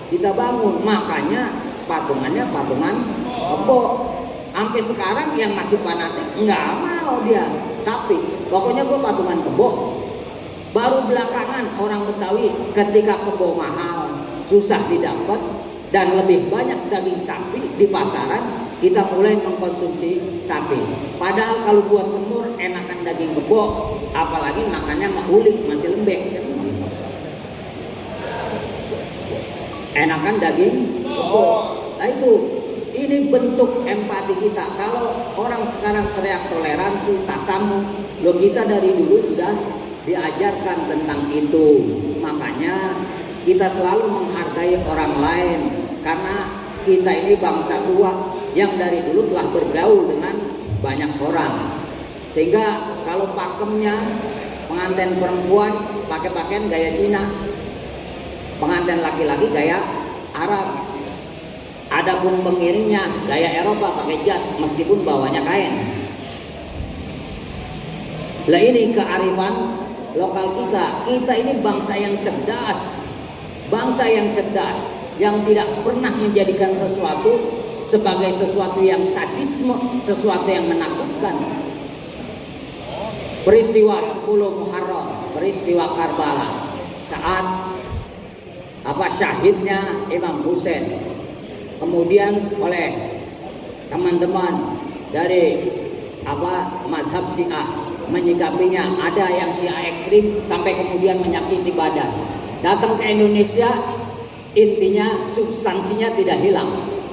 kita bangun. Makanya patungannya patungan kebo. Sampai sekarang yang masih fanatik nggak mau dia sapi, pokoknya gue patungan kebo. Baru belakangan orang Betawi ketika kebo mahal, susah didapat, dan lebih banyak daging sapi di pasaran, kita mulai mengkonsumsi sapi. Padahal kalau buat semur enakan daging kebo, apalagi makannya sama ulik masih lembek. Enakan daging kebo. Nah itu. Ini bentuk empati kita. Kalau orang sekarang teriak toleransi, tasamuh, kita dari dulu sudah diajarkan tentang itu. Makanya kita selalu menghargai orang lain, karena kita ini bangsa tua yang dari dulu telah bergaul dengan banyak orang. Sehingga kalau pakemnya pengantin perempuan pakai pakaian gaya Cina, pengantin laki-laki gaya Arab. Adapun pengiringnya gaya Eropa pakai jas meskipun bawahnya kain. Lah ini kearifan lokal kita. Kita ini bangsa yang cerdas. Bangsa yang cerdas, yang tidak pernah menjadikan sesuatu sebagai sesuatu yang sadisme, sesuatu yang menakutkan. Peristiwa 10 Muharram, peristiwa Karbala, saat syahidnya Imam Husain, kemudian oleh teman-teman dari madhab Syiah menyikapinya, ada yang Syiah ekstrim sampai kemudian menyakiti badan. Datang ke Indonesia, intinya substansinya tidak hilang.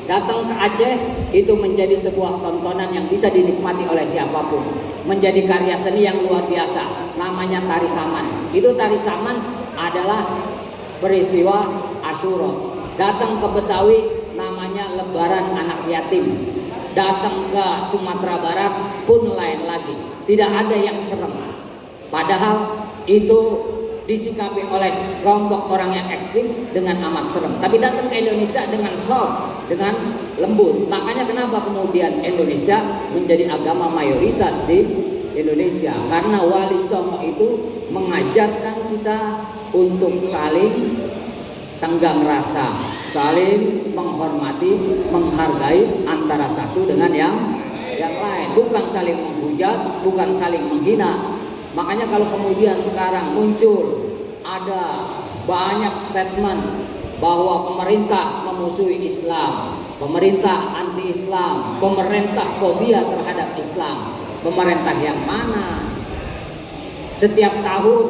Datang ke Aceh, itu menjadi sebuah tontonan yang bisa dinikmati oleh siapapun, menjadi karya seni yang luar biasa, namanya tari saman. Itu tari saman adalah peristiwa Asyura. Datang ke Betawi, namanya lebaran anak yatim. Datang ke Sumatera Barat pun lain lagi, tidak ada yang serem. Padahal itu disikapi oleh sekelompok orang yang ekstrim dengan amat serem. Tapi datang ke Indonesia dengan soft, dengan lembut. Makanya kenapa kemudian Indonesia menjadi agama mayoritas di Indonesia, karena Wali Songo itu mengajarkan kita untuk saling tenggang rasa, saling menghormati, menghargai antara satu dengan yang lain, bukan saling menghujat, bukan saling menghina. Makanya kalau kemudian sekarang muncul ada banyak statement bahwa pemerintah memusuhi Islam, pemerintah anti-Islam, pemerintah fobia terhadap Islam, pemerintah yang mana? Setiap tahun,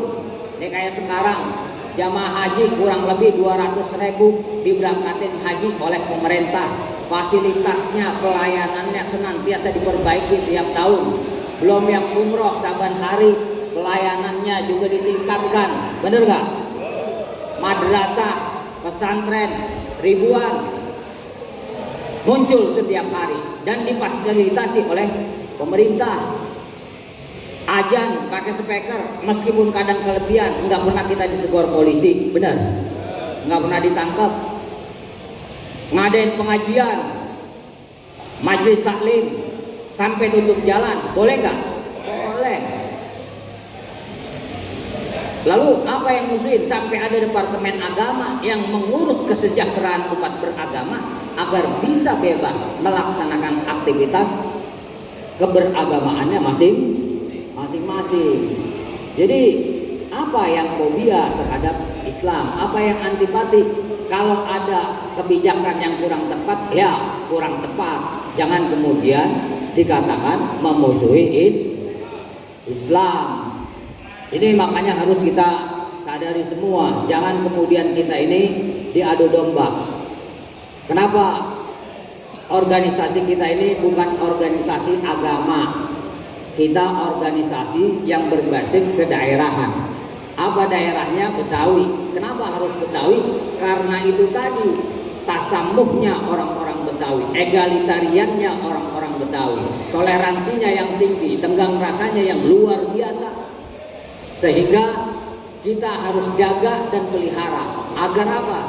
ini kayak sekarang, jamaah haji kurang lebih 200.000 diberangkatin haji oleh pemerintah. Fasilitasnya, pelayanannya senantiasa diperbaiki tiap tahun. Belum yang umroh saban hari, pelayanannya juga ditingkatkan. Bener gak? Madrasah, pesantren, ribuan muncul setiap hari dan difasilitasi oleh pemerintah. Ajan pakai speaker, meskipun kadang kelebihan, nggak pernah kita ditegur polisi, benar? Nggak pernah ditangkap. Ngadain pengajian, majelis taklim sampai tutup jalan, boleh nggak? Boleh. Lalu apa yang musuhin? Sampai ada departemen agama yang mengurus kesejahteraan umat beragama agar bisa bebas melaksanakan aktivitas keberagamaannya masing-masing. Jadi apa yang fobia terhadap Islam, apa yang antipati? Kalau ada kebijakan yang kurang tepat, ya kurang tepat. Jangan kemudian dikatakan memusuhi Islam. Ini makanya harus kita sadari semua. Jangan kemudian kita ini diadu domba. Kenapa? Organisasi kita ini bukan organisasi agama. Kita organisasi yang berbasis kedaerahan. Apa daerahnya? Betawi. Kenapa harus Betawi? Karena itu tadi, tasamuhnya orang-orang Betawi, egalitariannya orang-orang Betawi, toleransinya yang tinggi, tenggang rasanya yang luar biasa. Sehingga kita harus jaga dan pelihara. Agar apa?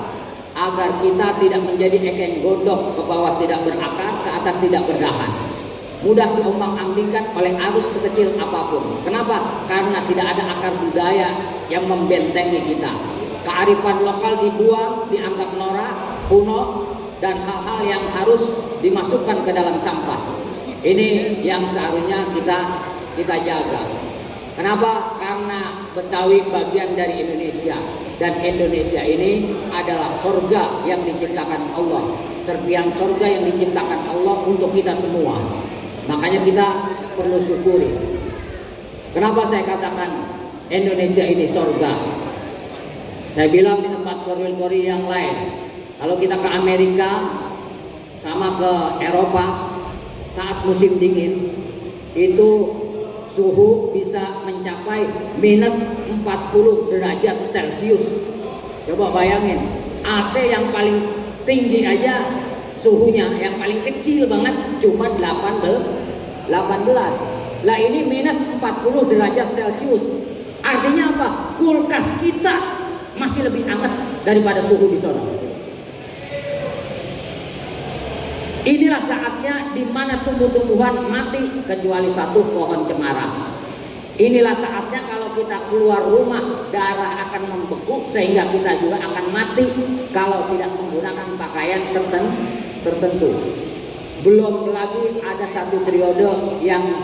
Agar kita tidak menjadi ekeng gondok, ke bawah tidak berakar, ke atas tidak berdahan, mudah diombang-ambingkan oleh arus sekecil apapun. Kenapa? Karena tidak ada akar budaya yang membentengi kita. Kearifan lokal dibuang, dianggap norak, kuno, dan hal-hal yang harus dimasukkan ke dalam sampah. Ini yang seharusnya kita jaga. Kenapa? Karena Betawi bagian dari Indonesia, dan Indonesia ini adalah surga yang diciptakan Allah, serpihan surga yang diciptakan Allah untuk kita semua. Makanya kita perlu syukuri. Kenapa saya katakan Indonesia ini surga? Saya bilang di tempat kori-kori yang lain, kalau kita ke Amerika sama ke Eropa saat musim dingin, itu suhu bisa mencapai minus 40 derajat Celcius. Coba bayangin, AC yang paling tinggi aja suhunya yang paling kecil banget cuma 18. Lah ini minus 40 derajat Celcius. Artinya apa? Kulkas kita masih lebih hangat daripada suhu di sana. Inilah saatnya di mana tumbuh-tumbuhan mati kecuali satu pohon cemara. Inilah saatnya kalau kita keluar rumah darah akan membeku sehingga kita juga akan mati kalau tidak menggunakan pakaian tertentu. Belum lagi ada satu periode yang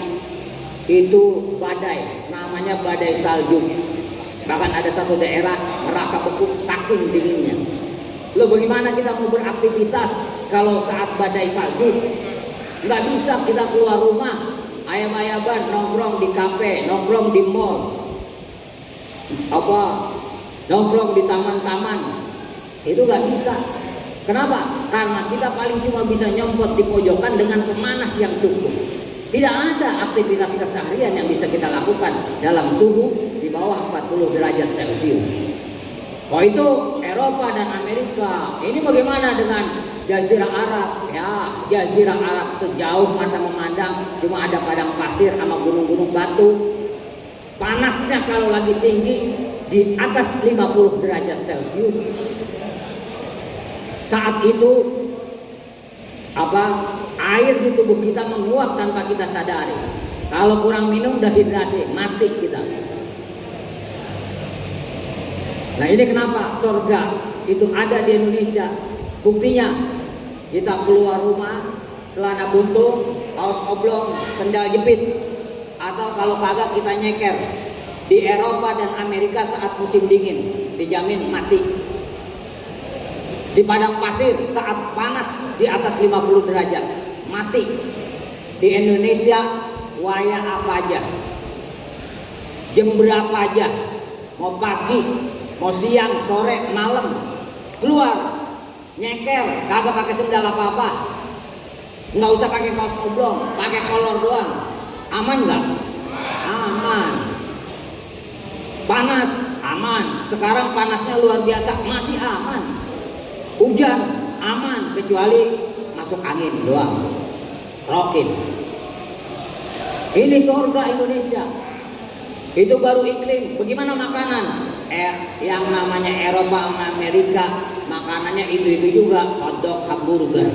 itu badai, namanya badai salju. Bahkan ada satu daerah neraka beku saking dinginnya. Loh, bagaimana kita mau beraktivitas kalau saat badai salju? Nggak bisa kita keluar rumah, ayam-ayaman nongkrong di kafe, nongkrong di mall, nongkrong di taman-taman, itu nggak bisa. Kenapa? Karena kita paling cuma bisa nyempot di pojokan dengan pemanas yang cukup. Tidak ada aktivitas keseharian yang bisa kita lakukan dalam suhu di bawah 40 derajat Celcius. Oh, itu Eropa dan Amerika. Ini bagaimana dengan Jazirah Arab? Ya, Jazirah Arab sejauh mata memandang cuma ada padang pasir sama gunung-gunung batu. Panasnya kalau lagi tinggi di atas 50 derajat Celcius. Saat itu air di tubuh kita menguap tanpa kita sadari. Kalau kurang minum dehidrasi, mati kita. Nah, ini kenapa surga itu ada di Indonesia. Buktinya kita keluar rumah celana buntung, kaos oblong, sendal jepit, atau kalau kagak kita nyeker. Di Eropa dan Amerika saat musim dingin dijamin mati. Di padang pasir saat panas di atas 50 derajat mati. Di Indonesia waya apa aja, jam berapa aja, mau pagi, mau siang, sore, malam, keluar nyeker, kagak pakai sendal apa-apa, nggak usah pakai kaos oblong, pakai kolor doang, aman nggak? Aman. Panas, aman. Sekarang panasnya luar biasa, masih aman. Hujan, aman, kecuali masuk angin doang, rokin. Ini surga Indonesia. Itu baru iklim. Bagaimana makanan? Yang namanya Eropa sama Amerika makanannya itu juga, hotdog, hamburger.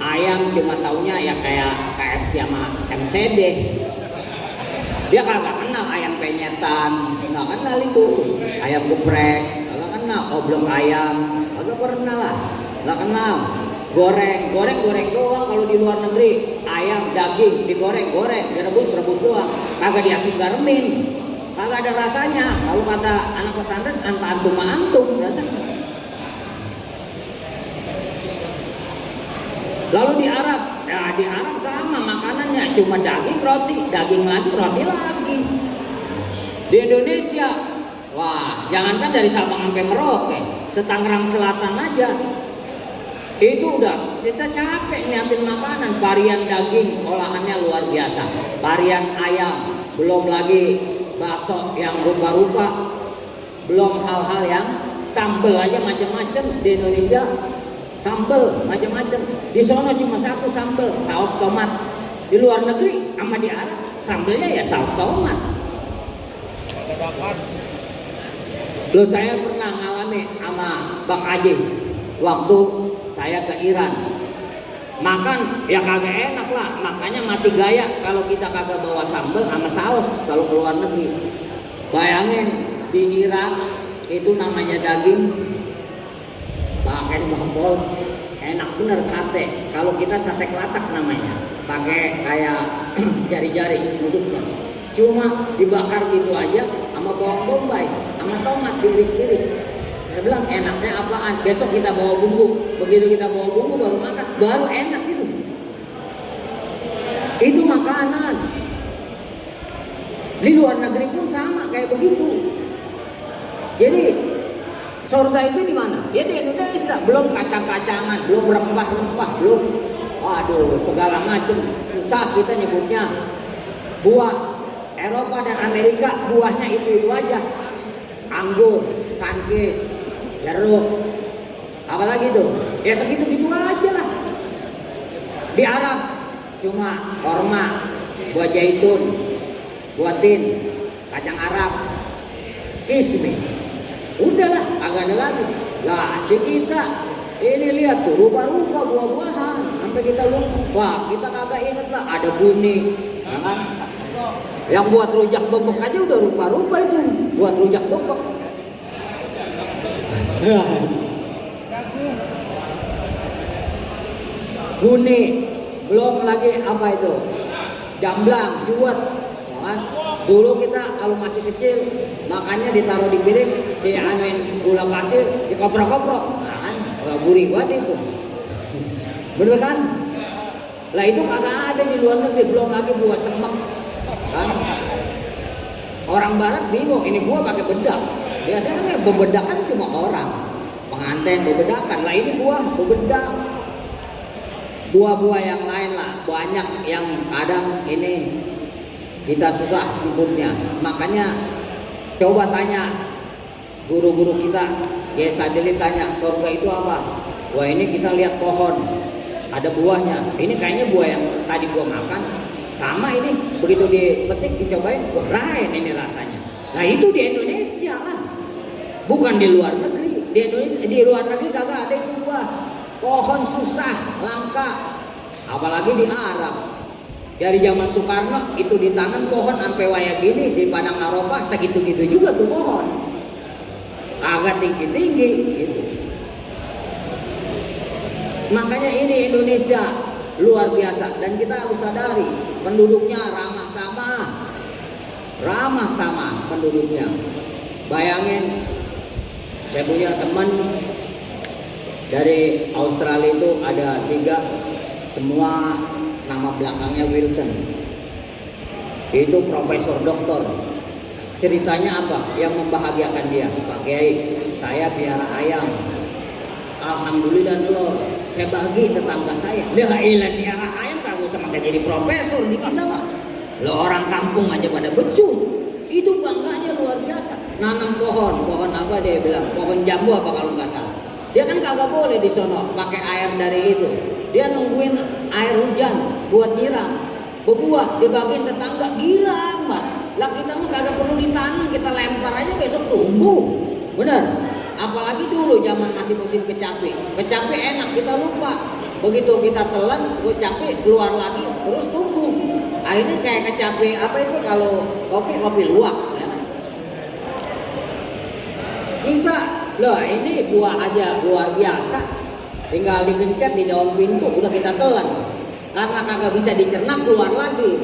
Ayam cuma taunya ya kayak KFC sama MCD. Dia kagak kenal ayam penyetan, nggak kenal itu. Ayam geprek, kagak kenal. Oblong ayam, kagak pernah lah, nggak kenal. Goreng doang. Kalau di luar negeri ayam, daging digoreng, direbus doang. Kagak diasum garemin, kagak ada rasanya. Kalau kata anak pesantren, antum rasanya. Lalu di Arab, ya di Arab sama makanannya, cuma daging, roti, daging lagi, roti lagi. Di Indonesia, wah, jangankan dari Sabang sampai Merauke, seTangerang Selatan aja, itu udah kita capek nyiapin makanan. Varian daging olahannya luar biasa, varian ayam, belum lagi bakso yang rupa-rupa, belum hal-hal yang sambel aja macam-macam di Indonesia. Sambel macam-macam. Di sono cuma satu sambel, saus tomat. Di luar negeri sama di Arab sambelnya ya saus tomat. Loh, saya pernah ngalami sama Bang Ajis waktu saya ke Iran. Makan ya kagak enak lah, makanya mati gaya kalau kita kagak bawa sambel sama saus kalau ke luar negeri. Bayangin di Iran itu namanya daging pakai sambal, enak bener sate. Kalau kita sate kelatak namanya, pakai kayak jari-jari nusuknya. Cuma dibakar gitu aja sama bawang bombay, sama tomat diiris-iris. Saya bilang enaknya apaan? Besok kita bawa bumbu. Begitu kita bawa bumbu baru makan, baru enak itu. Itu makanan. Di luar negeri pun sama kayak begitu. Jadi surga itu di mana? Ya di Indonesia. Belum kacang-kacangan, belum rempah-rempah, belum segala macam. Susah kita nyebutnya. Buah Eropa dan Amerika buahnya itu aja. Anggur, sankis, jeruk, apalagi tuh? Ya segitu-gitu aja lah. Di Arab cuma korma, buah zaitun, buah tin, kacang Arab, kismis. Udahlah, kagak ada lagi. Lah di kita Ini lihat tuh, rupa-rupa buah-buahan. Sampai kita lupa. Wah, kita kagak inget lah ada buni, ya kan? Yang buat rujak bebek aja udah rupa-rupa itu. Buat rujak bebek. Buni, belum lagi apa itu? Jamblang, juwet, ya kan? Dulu kita kalau masih kecil makannya ditaruh di piring, dianuin gula pasir, dikoprok-koprok, nah kan? Gurih banget itu, bener kan? Lah itu kagak ada di luar negeri, belum lagi buah semek, kan? Orang barat bingung, ini buah pakai bedak. Biasanya kan ya bebedak kan cuma orang, pengantin bebedakan, lah ini buah bebedak. Buah-buah yang lain lah banyak yang kadang ini kita susah sebutnya. Makanya coba tanya guru-guru kita, ya Sadili tanya surga itu apa? Wah ini kita lihat pohon ada buahnya. Ini kayaknya buah yang tadi gua makan sama ini, begitu dipetik dicobain, wah lain ini rasanya. Nah itu di Indonesia lah, bukan di luar negeri. Di Indonesia, di luar negeri kagak ada itu buah. Pohon susah, langka, apalagi di Arab. Dari zaman Soekarno itu ditanam pohon sampai waya gini di Padang Aropa segitu-gitu juga tuh pohon. Agak tinggi-tinggi gitu. Makanya ini Indonesia luar biasa dan kita harus sadari penduduknya ramah tamah penduduknya. Bayangin, saya punya teman dari Australia itu ada 3, semua nama belakangnya Wilson. Itu profesor doktor. Ceritanya apa? Yang membahagiakan dia, Pak Kiai, saya piara ayam. Alhamdulillah telur, saya bagi tetangga saya. Lah ilah piara ayam kagak usah makan jadi profesor di kita mah. Lo orang kampung aja pada becus. Itu bangganya luar biasa. Nanam pohon apa dia bilang? Pohon jambu apa kalau nggak salah. Dia kan kagak boleh di sono pakai air dari itu. Dia nungguin air hujan buat nyiram. Berbuah dibagiin tetangga, gila amat. Lah kita mah kagak perlu ditanam, kita lempar aja besok tumbuh. Bener? Apalagi dulu zaman masih musim kecapi. Kecapi enak, kita lupa. Begitu kita telan, kecapi keluar lagi terus tumbuh. Nah ini kayak kecapi apa itu kalau kopi luwak ya. Kita loh ini buah aja luar biasa, tinggal digencet di daun pintu udah kita telan, karena kagak bisa dicerna keluar lagi,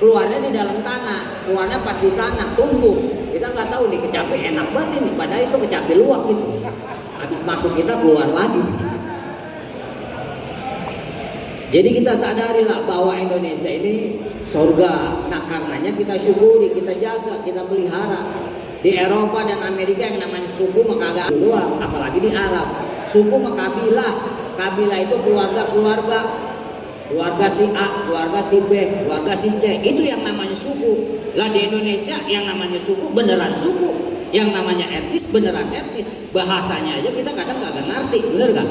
keluarnya di dalam tanah, keluarnya pas di tanah tumbuh. Kita nggak tahu nih kecapi enak banget ini, padahal itu kecapi luwak gitu, habis masuk kita keluar lagi. Jadi kita sadarilah bahwa Indonesia ini surga. Nah karenanya kita syukuri, kita jaga, kita pelihara. Di Eropa dan Amerika yang namanya suku mah kagak doang, apalagi di Arab. Suku mah kabilah. Kabilah itu keluarga si A, keluarga si B, keluarga si C. Itu yang namanya suku. Lah di Indonesia yang namanya suku beneran suku. Yang namanya etnis beneran etnis. Bahasanya aja kita kadang kagak ngerti, bener gak?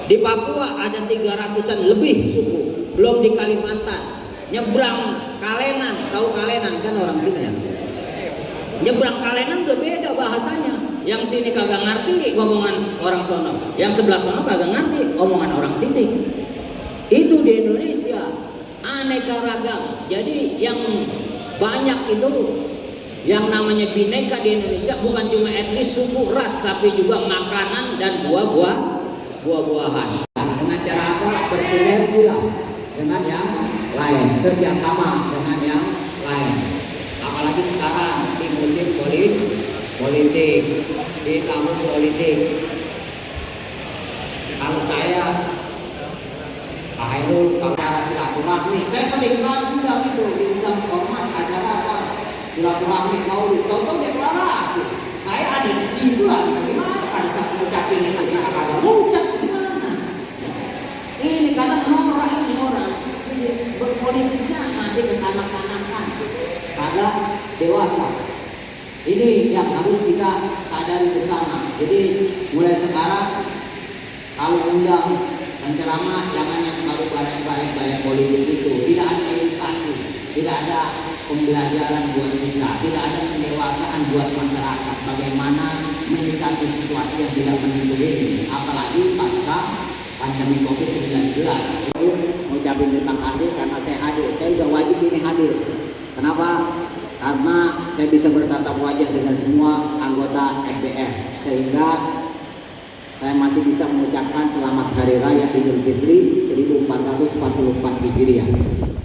Di Papua ada 300-an lebih suku, belum di Kalimantan. Nyebrang Kalenan, tahu Kalenan kan orang sini ya. Nyebrang Kalenan udah beda bahasanya. Yang sini kagak ngerti omongan orang sono, yang sebelah sono kagak ngerti omongan orang sini. Itu di Indonesia aneka ragam. Jadi yang banyak itu yang namanya bineka di Indonesia bukan cuma etnis, suku, ras, tapi juga makanan dan buah-buahan. Dengan cara apa? Bersinergi lah dengan yang lain, kerjasama dengan yang lain. Apalagi sekarang di musim politik, di tahun politik. Kalau saya Pak Hairul kalau cara silaturahmi, saya sering banget undang itu, diundang ormas acara apa silaturahmi maulid, tonton deklarasi. Saya ada di situ lah, gimana pada saat ngucapin itu kita kagak ngucap gimana? Ini kadang norak ini orang, ini berpolitiknya masih kekanak-kanakan, kagak dewasa. Ini yang harus kita sadari bersama. Jadi mulai sekarang kalau undang penceramah jangan yang baru banyak politik itu, tidak ada edukasi, tidak ada pembelajaran buat kita, tidak ada pendewasaan buat masyarakat bagaimana menyikapi situasi yang tidak menentu ini, apalagi pasca pandemi COVID-19. Mengucapkan terima kasih karena saya hadir. Saya sudah wajib ini hadir. Kenapa? Karena saya bisa bertatap wajah dengan semua anggota MPR, sehingga saya masih bisa mengucapkan selamat Hari Raya Idul Fitri 1444 Hijriah.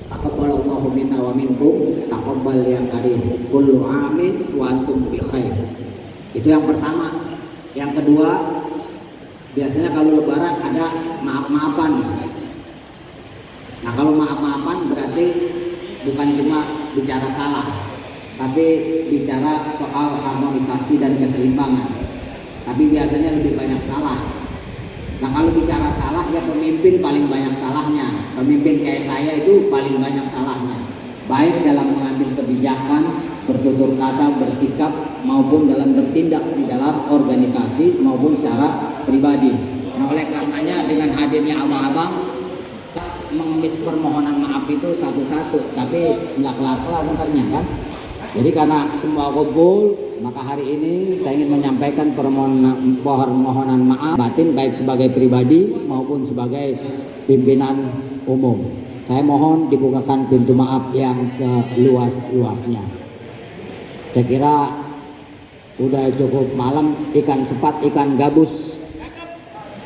Taqabbalallahu minna wa minkum, taqabbal ya karim. Kullu amin wa antum bi khair. Itu yang pertama. Yang kedua, biasanya kalau lebaran ada maaf-maafan. Nah, kalau maaf-maafan berarti bukan cuma bicara salah, tapi bicara soal harmonisasi dan keseimbangan. Tapi biasanya lebih banyak salah. Nah, kalau bicara salah ya pemimpin paling banyak salahnya. Pemimpin kayak saya itu paling banyak salahnya. Baik dalam mengambil kebijakan, bertutur kata, bersikap, maupun dalam bertindak di dalam organisasi maupun secara pribadi. Nah, oleh karenanya dengan hadirnya abang-abang, saya mengemis permohonan maaf itu satu-satu, tapi nggak kelar-kelar bentarnya kan. Jadi karena semua kumpul, maka hari ini saya ingin menyampaikan permohonan maaf batin baik sebagai pribadi maupun sebagai pimpinan umum. Saya mohon dibukakan pintu maaf yang seluas-luasnya. Saya kira udah cukup malam, ikan sepat, ikan gabus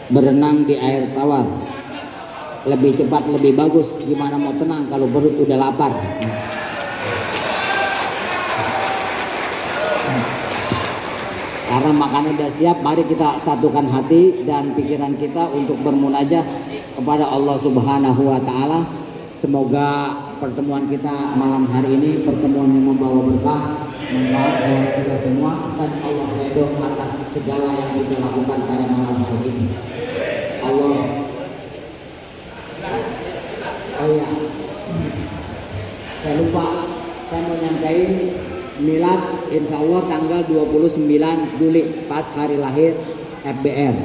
berenang di air tawar. Lebih cepat, lebih bagus. Gimana mau tenang kalau perut udah lapar? Karena makan udah siap, mari kita satukan hati dan pikiran kita untuk bermunajat kepada Allah Subhanahu wa Ta'ala. Semoga pertemuan kita malam hari ini pertemuan yang membawa berkah, manfaat buat kita semua, dan Allah ridho atas segala yang kita lakukan pada malam hari ini. Allah, oh ya, saya lupa, saya mau nyampein milad insya Allah tanggal 29 Juli pas hari lahir FBR.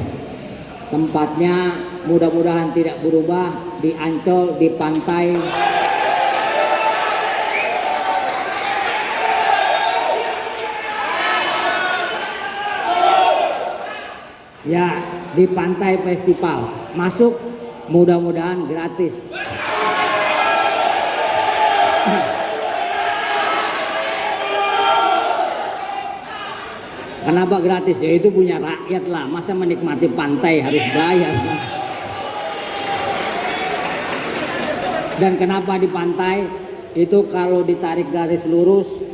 Tempatnya mudah-mudahan tidak berubah, di Ancol, di pantai ya, di pantai festival. Masuk mudah-mudahan gratis. Kenapa gratis? Ya itu punya rakyat lah. Masa menikmati pantai harus bayar? Dan kenapa di pantai? Itu kalau ditarik garis lurus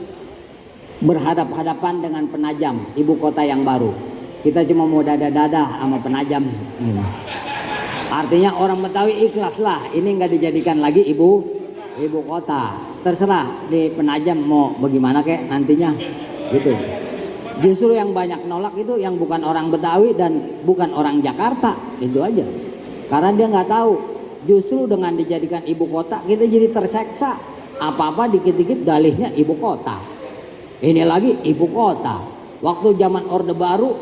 berhadap-hadapan dengan Penajam, ibu kota yang baru. Kita cuma mau dadah-dadah sama Penajam. Artinya orang Betawi ikhlas lah. Ini nggak dijadikan lagi ibu kota. Terserah di Penajam mau bagaimana kek nantinya, gitu. Justru yang banyak nolak itu yang bukan orang Betawi dan bukan orang Jakarta, itu aja. Karena dia nggak tahu, justru dengan dijadikan ibu kota kita jadi terseksa. Apa-apa dikit-dikit dalihnya ibu kota. Ini lagi ibu kota. Waktu zaman Orde Baru,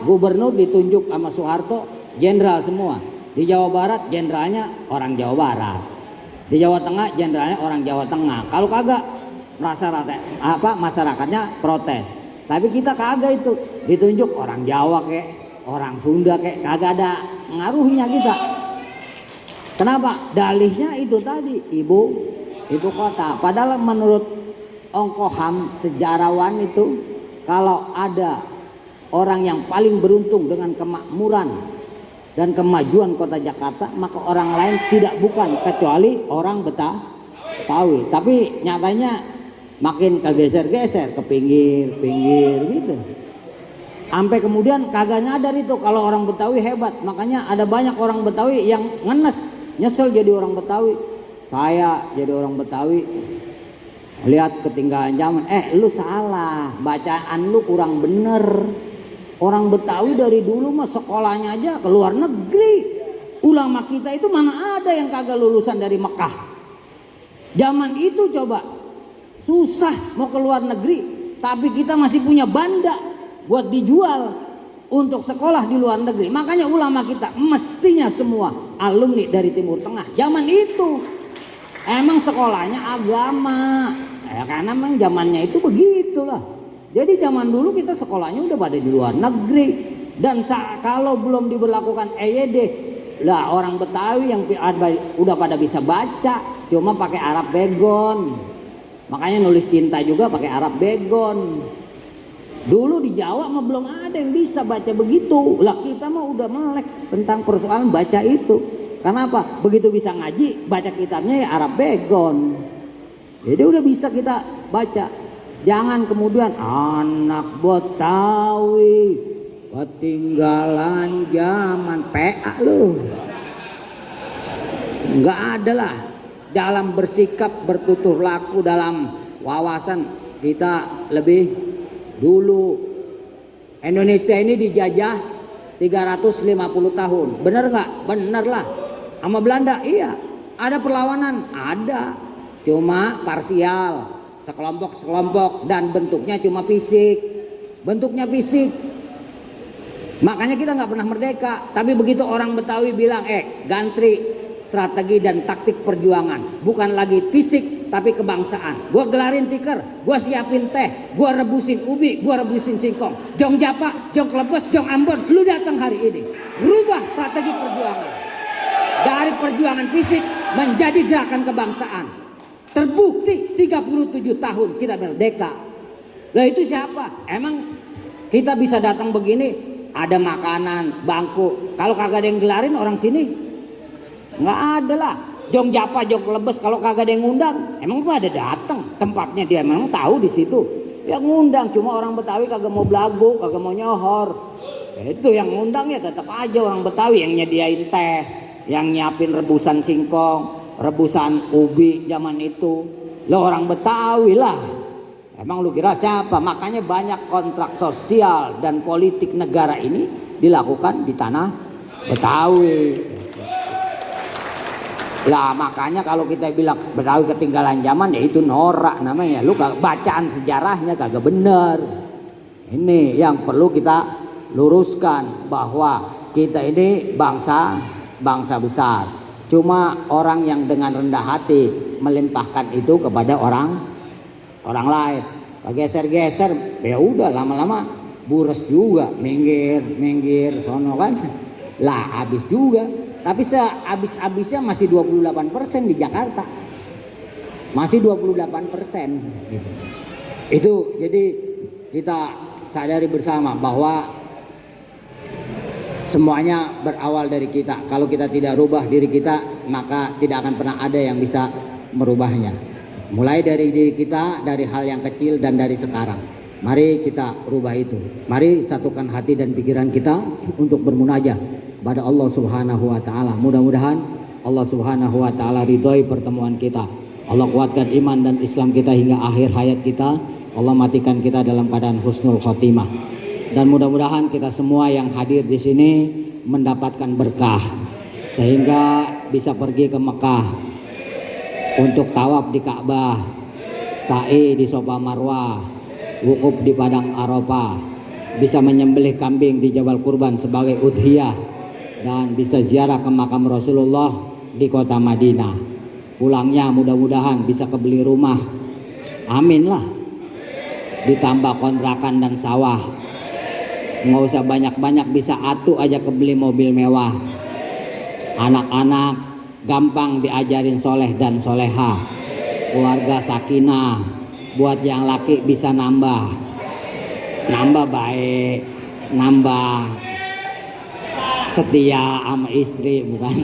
gubernur ditunjuk sama Soeharto, jenderal semua. Di Jawa Barat jenderalnya orang Jawa Barat. Di Jawa Tengah jenderalnya orang Jawa Tengah. Kalau kagak masyarakatnya protes. Tapi kita kagak itu, ditunjuk orang Jawa kek, orang Sunda kek, kagak ada ngaruhnya kita. Kenapa? Dalihnya itu tadi ibu kota. Padahal menurut Ongkoham sejarawan itu, kalau ada orang yang paling beruntung dengan kemakmuran dan kemajuan kota Jakarta, maka orang lain tidak bukan kecuali orang Betawi. Tapi nyatanya makin kegeser-geser ke pinggir gitu. Sampai kemudian kagak nyadar itu kalau orang Betawi hebat. Makanya ada banyak orang Betawi yang nyesel jadi orang Betawi. Saya jadi orang Betawi, lihat ketinggalan zaman. Lu salah, bacaan lu kurang bener. Orang Betawi dari dulu mah sekolahnya aja ke luar negeri. Ulama kita itu mana ada yang kagak lulusan dari Mekah. Zaman itu coba susah mau ke luar negeri, tapi kita masih punya banda buat dijual untuk sekolah di luar negeri. Makanya ulama kita mestinya semua alumni dari Timur Tengah zaman itu. Emang sekolahnya agama. Ya karena memang zamannya itu begitulah. Jadi zaman dulu kita sekolahnya udah pada di luar negeri. Dan kalau belum diberlakukan EYD, lah orang Betawi yang udah pada bisa baca, cuma pakai Arab Begon. Makanya nulis cinta juga pakai Arab Begon. Dulu di Jawa mah belum ada yang bisa baca begitu. Lah kita mah udah melek tentang persoalan baca itu. Karena apa? Begitu bisa ngaji, baca kitabnya ya Arab Begon. Jadi udah bisa kita baca. Jangan kemudian anak Betawi ketinggalan zaman PA lu. Enggak ada lah. Dalam bersikap, bertutur laku, dalam wawasan kita lebih dulu. Indonesia ini dijajah 350 tahun. Bener nggak? Bener lah. Sama Belanda? Iya. Ada perlawanan? Ada. Cuma parsial, sekelompok-sekelompok, dan bentuknya cuma fisik. Bentuknya fisik. Makanya kita nggak pernah merdeka. Tapi begitu orang Betawi bilang, gantri strategi dan taktik perjuangan, bukan lagi fisik tapi kebangsaan. Gua gelarin tikar, gua siapin teh, gua rebusin ubi, gua rebusin singkong, jong japa, jong klebes, jong ambon. Lu datang hari ini, rubah strategi perjuangan dari perjuangan fisik menjadi gerakan kebangsaan. Terbukti 37 tahun kita merdeka. Lah itu siapa? Emang kita bisa datang begini, ada makanan, bangku. Kalau kagak ada yang gelarin orang sini, nggak ada lah. Jong japa, jong lebes, kalau kagak ada yang ngundang, emang tuh ada datang. Tempatnya dia memang tahu di situ. Ya ngundang, cuma orang Betawi kagak mau belagu, kagak mau nyohor. Itu yang ngundang ya tetap aja orang Betawi yang nyediain teh, yang nyiapin rebusan singkong, rebusan ubi zaman itu. Lo orang Betawi lah. Emang lu kira siapa? Makanya banyak kontrak sosial dan politik negara ini dilakukan di tanah Betawi. Lah makanya kalau kita bilang Betawi ketinggalan zaman, ya itu norak namanya. Lu bacaan sejarahnya kagak bener. Ini yang perlu kita luruskan, bahwa kita ini bangsa besar. Cuma orang yang dengan rendah hati melimpahkan itu kepada orang lain, geser-geser, ya udah lama-lama bures juga, minggir sono kan, lah habis juga. Tapi habis-habisnya masih 28% di Jakarta, masih 28% gitu. Itu jadi kita sadari bersama bahwa semuanya berawal dari kita. Kalau kita tidak rubah diri kita, maka tidak akan pernah ada yang bisa merubahnya. Mulai dari diri kita, dari hal yang kecil dan dari sekarang. Mari kita rubah itu. Mari satukan hati dan pikiran kita untuk bermunajah pada Allah Subhanahu wa taala. Mudah-mudahan Allah Subhanahu wa taala ridhoi pertemuan kita. Allah kuatkan iman dan Islam kita hingga akhir hayat kita. Allah matikan kita dalam keadaan husnul khotimah. Dan mudah-mudahan kita semua yang hadir di sini mendapatkan berkah sehingga bisa pergi ke Mekah untuk tawaf di Ka'bah, sa'i di Safa Marwah, wukuf di Padang Arafah, bisa menyembelih kambing di Jabal Kurban sebagai udhiyah, dan bisa ziarah ke makam Rasulullah di kota Madinah. Pulangnya mudah-mudahan bisa kebeli rumah, amin lah, ditambah kontrakan dan sawah. Nggak usah banyak-banyak, bisa atu aja kebeli mobil mewah. Anak-anak gampang diajarin soleh dan soleha, keluarga sakinah. Buat yang laki bisa nambah baik, nambah setia sama istri, bukan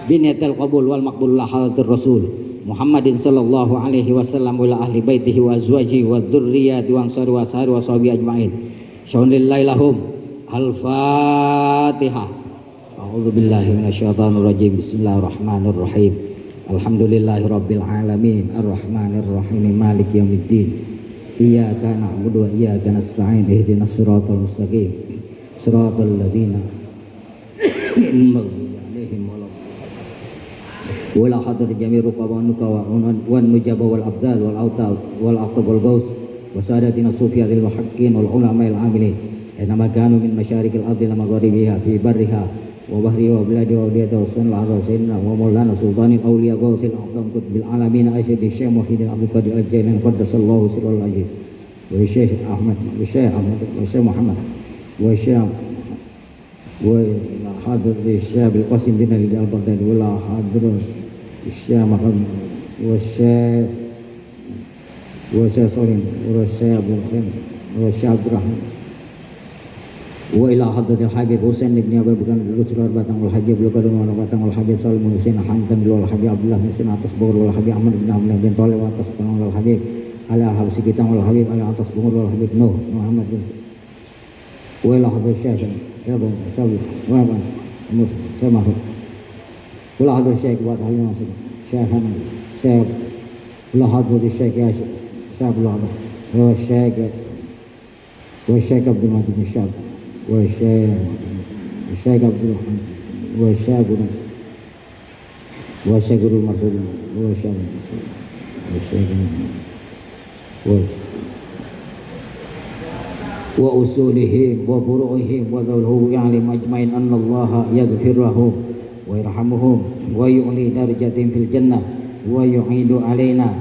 binatul qabul wal maqbulullah halatul rasul Muhammadin sallallahu alaihi wasallam wa ahli baitihi wa azwajihi wa dzurriyyati wa ansari wa sahari wa sahbihi ajmain. Syaulillahi lahum. Al-Fatihah. A'udzu billahi minasyaitonir rajim. Bismillahirrahmanirrahim. Alhamdulillahirabbil alamin arrahmanir rahim maliki yaumiddin. Iyyaka na'budu wa iyyaka nasta'in ihdinas siratal mustaqim. Siratal ladzina an'amta 'alaihim wala hadir jami'u qawanuka wan nujaba wal abdal wal autab wal aqtab wal gaus wa sadatina sufiyatil muhaqqin wal ulama'il amilin. Inama kanu min masyariqil ardi la magharibiha fi barriha وبهره وبلاده وأولياءه والسنة العرب سيدنا ومولانا سلطان الأولياء غوث الأعظم قطب العالمين أشهد الشيخ محي الدين عبد القادر الجيلاني قدس الله سره العزيز والشيخ أحمد والشيخ محمد والشيخ وحاضر الشيخ القاسم بن علي البغدادي ولا حاضر الشيخ محمد والشيخ صالح والشيخ عبد الخير والشيخ عبد الرحمن وإلى حضرة الحبيب حسين بن أبي بكر الرسول batang والحبيب لقدر batang والحبيب صالح حسين حمدا والحبيب عبد الله بن حسين atas بغر والحبيب أحمد بن عبد الله بن طالب atas penang والحبيب على حبس kita والحبيب على atas بغر والحبيب نوح محمد بن وإلى حضرة الشيخ يا بن سوي وابن سماه ولا حضرة الشيخ بعد حليم الشيخ شيخ ولا حضرة الشيخ يا شيخ الله والشيخ عبد المجيد الشاب والشيخ عبد الرحمن والشيخ المرسول وأصولهم وفروعهم وذوله يعلم أجمعين أن الله يغفر لهم ويرحمهم ويعلي درجاتهم في الجنة ويعيد علينا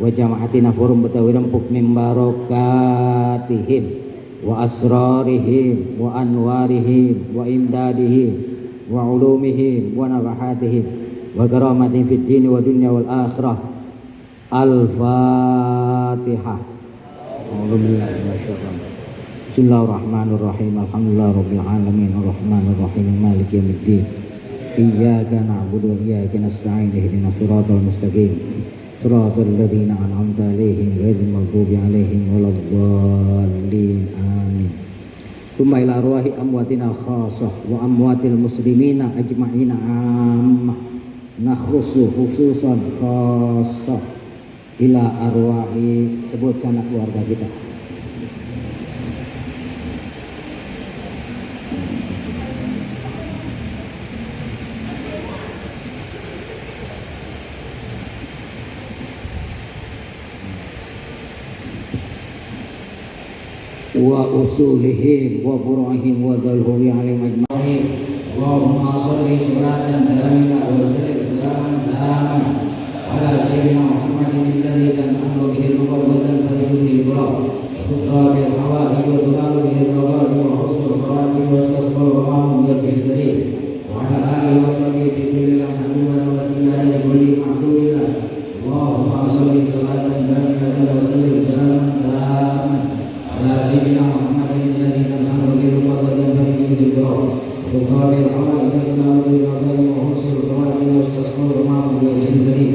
وجماعتنا forum Betawi Rempuk min barakatihim wa asrarihim wa anwarihim wa imdadihim wa ulumihim wa nafahatihim wa karamatihim fid dini wa dunya wal akhirah. Al-Fatihah. Bismillahirrahmanirrahim. Alhamdulillahirabbil alamin arrahmanir rahim maliki yaumiddin. Iyyaka na'budu wa iyyaka nasta'in ihdinas siratal mustaqim. Siratal ladzina an'amta 'alaihim ghairil maghdubi 'alaihim waladdallin. Amin. Tsumma ila arwahi amwatina khassah wa amwatil muslimina ajma'ina ammah. Nakhussu khususan khassah ila arwahi, sebut sanak keluarga kita. Wa usulihim wa furu'ihim wa dhalhuri alim ajma'in. Allahumma salli salatan kamila wa sallim salaman taman ala sayyidina Muhammadin alladhi tan'amu bihi al-muqarrabatan fariju bihi al-qurab wa tuqqa bil hawa'i wa tunalu bihi al-ragha'i wa husnul khawati wa istasqal wa ma'amu bi al-karim wa ala alihi wa sahbihi fi kulli lamhatin wa nafsin li kulli ma'dumillah. Allahumma salli salatan kamila wa sallim salaman taman ala sayyidina Muhammadin alladhi tan'amu bihi al-muqarrabatan fariju bihi al-qurab wa tuqqa bil hawa'i wa tunalu bihi al-ragha'i wa husnul khawati wa istasqal wa ma'amu bi al-karim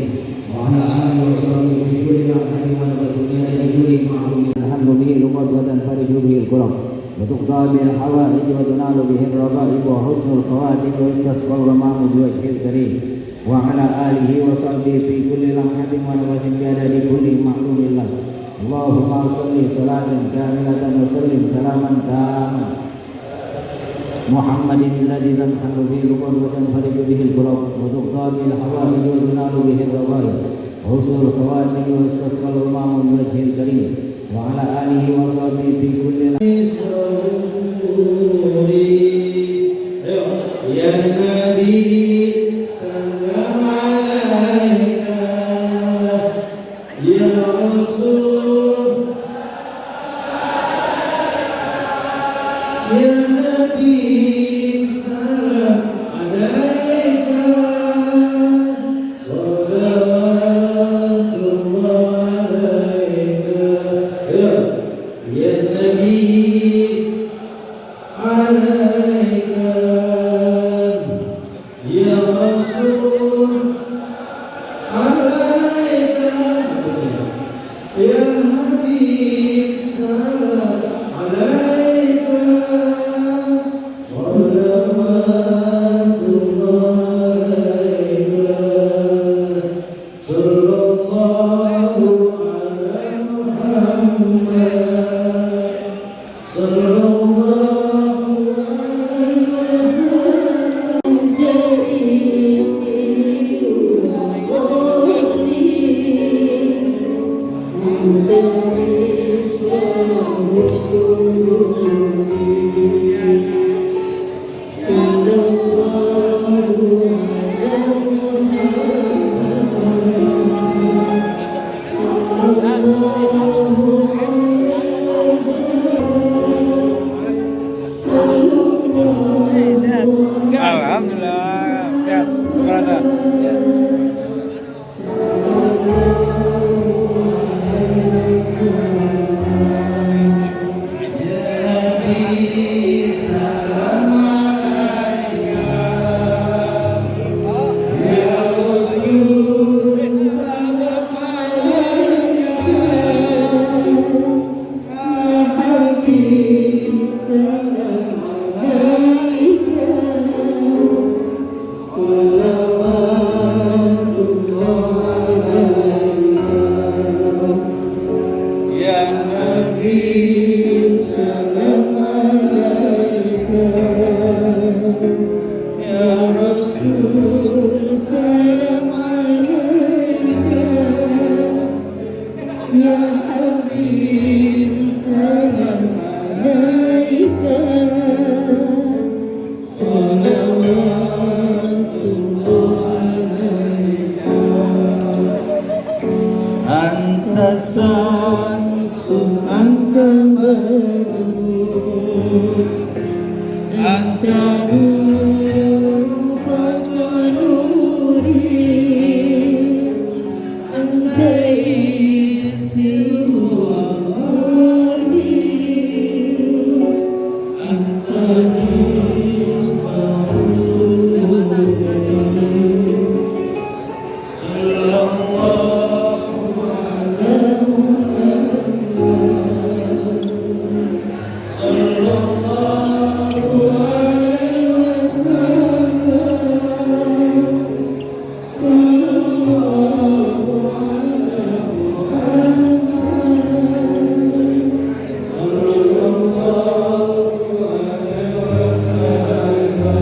وعلى آله وصحبه في كل لمحة ونفس كان لكل معلوم الحمد به لقدوة فرج به الكرم وتقضى به الحوائج وتنال به الرغائب وحسن الخواتم ويستسقى الغمام بوجه الكريم وعلى آله وصحبه في كل لمحة ونفس كان لكل معلوم له. اللهم صل صلاة كاملة وسلم سلاما تاما محمد الذي تنحل به القرب وتنفرج به الكرب وتقضى به الحوائج وتنال به الرغائب وحسن الخواتم ويستسقى الغمام بوجه الكريم وعلى آله وصحبه في كل يا نبي سلام عليك يا رسول يا نبي سلام عليك صلوات الله عليك يا نبي عليك يا Rasul salam alaika, ya Habib salam alaika, salawatullah alaika. Anta samsun antal badru, anta nurun fawqa nuri, anta isiru awali, anta misbah suluri. Sallallahu ala Muhammad, sallallahu alaihi wasallam, sallallahu ala Muhammad, sallallahu alaihi wasallam, sallallahu ala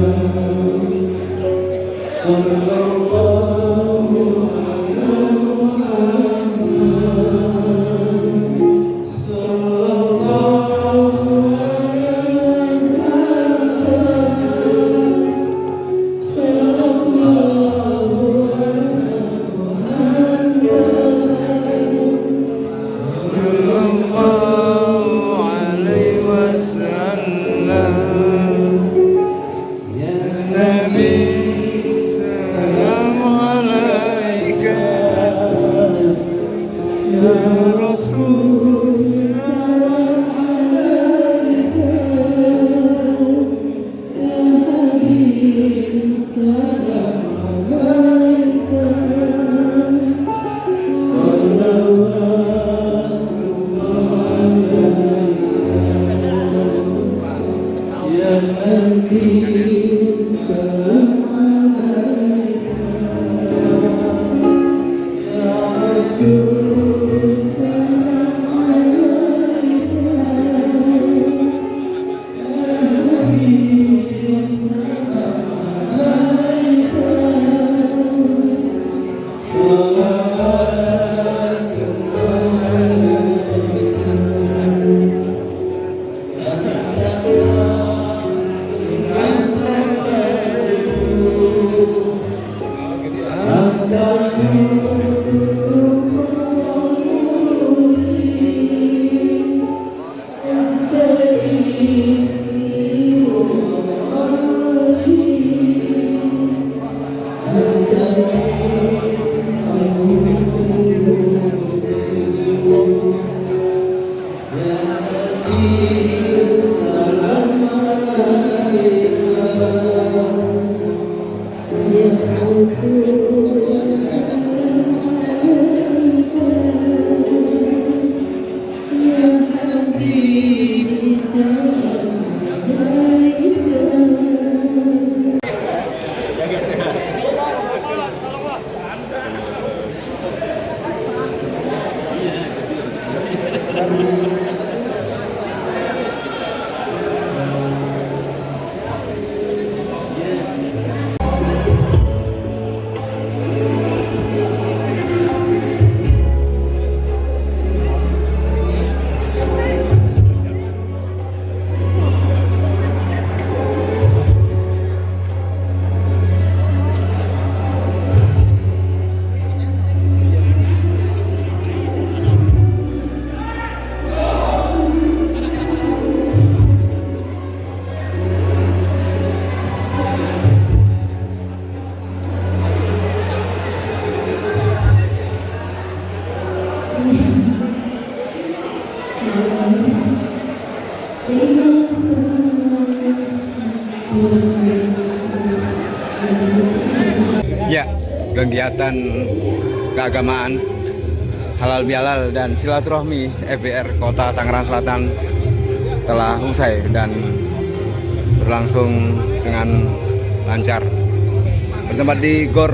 Muhammad, sallallahu alaihi wasallam, sallallahu alaihi wasallam. Ya Nabi salam alaika, ya Rasul salam alaika, ya Habib salam alaika, salawatullah alaika, ya Habib salam alaika, ya Rasul salam alaika, ya Habib salam alaika, Ya, kegiatan keagamaan halal bihalal dan silaturahmi FBR Kota Tangerang Selatan telah usai dan berlangsung dengan lancar. Bertempat di GOR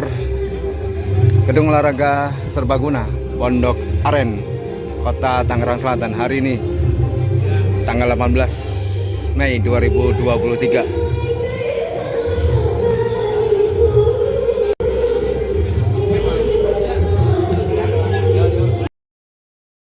Gedung Olahraga Serbaguna Pondok Aren, Kota Tangerang Selatan hari ini tanggal 18 Mei 2023.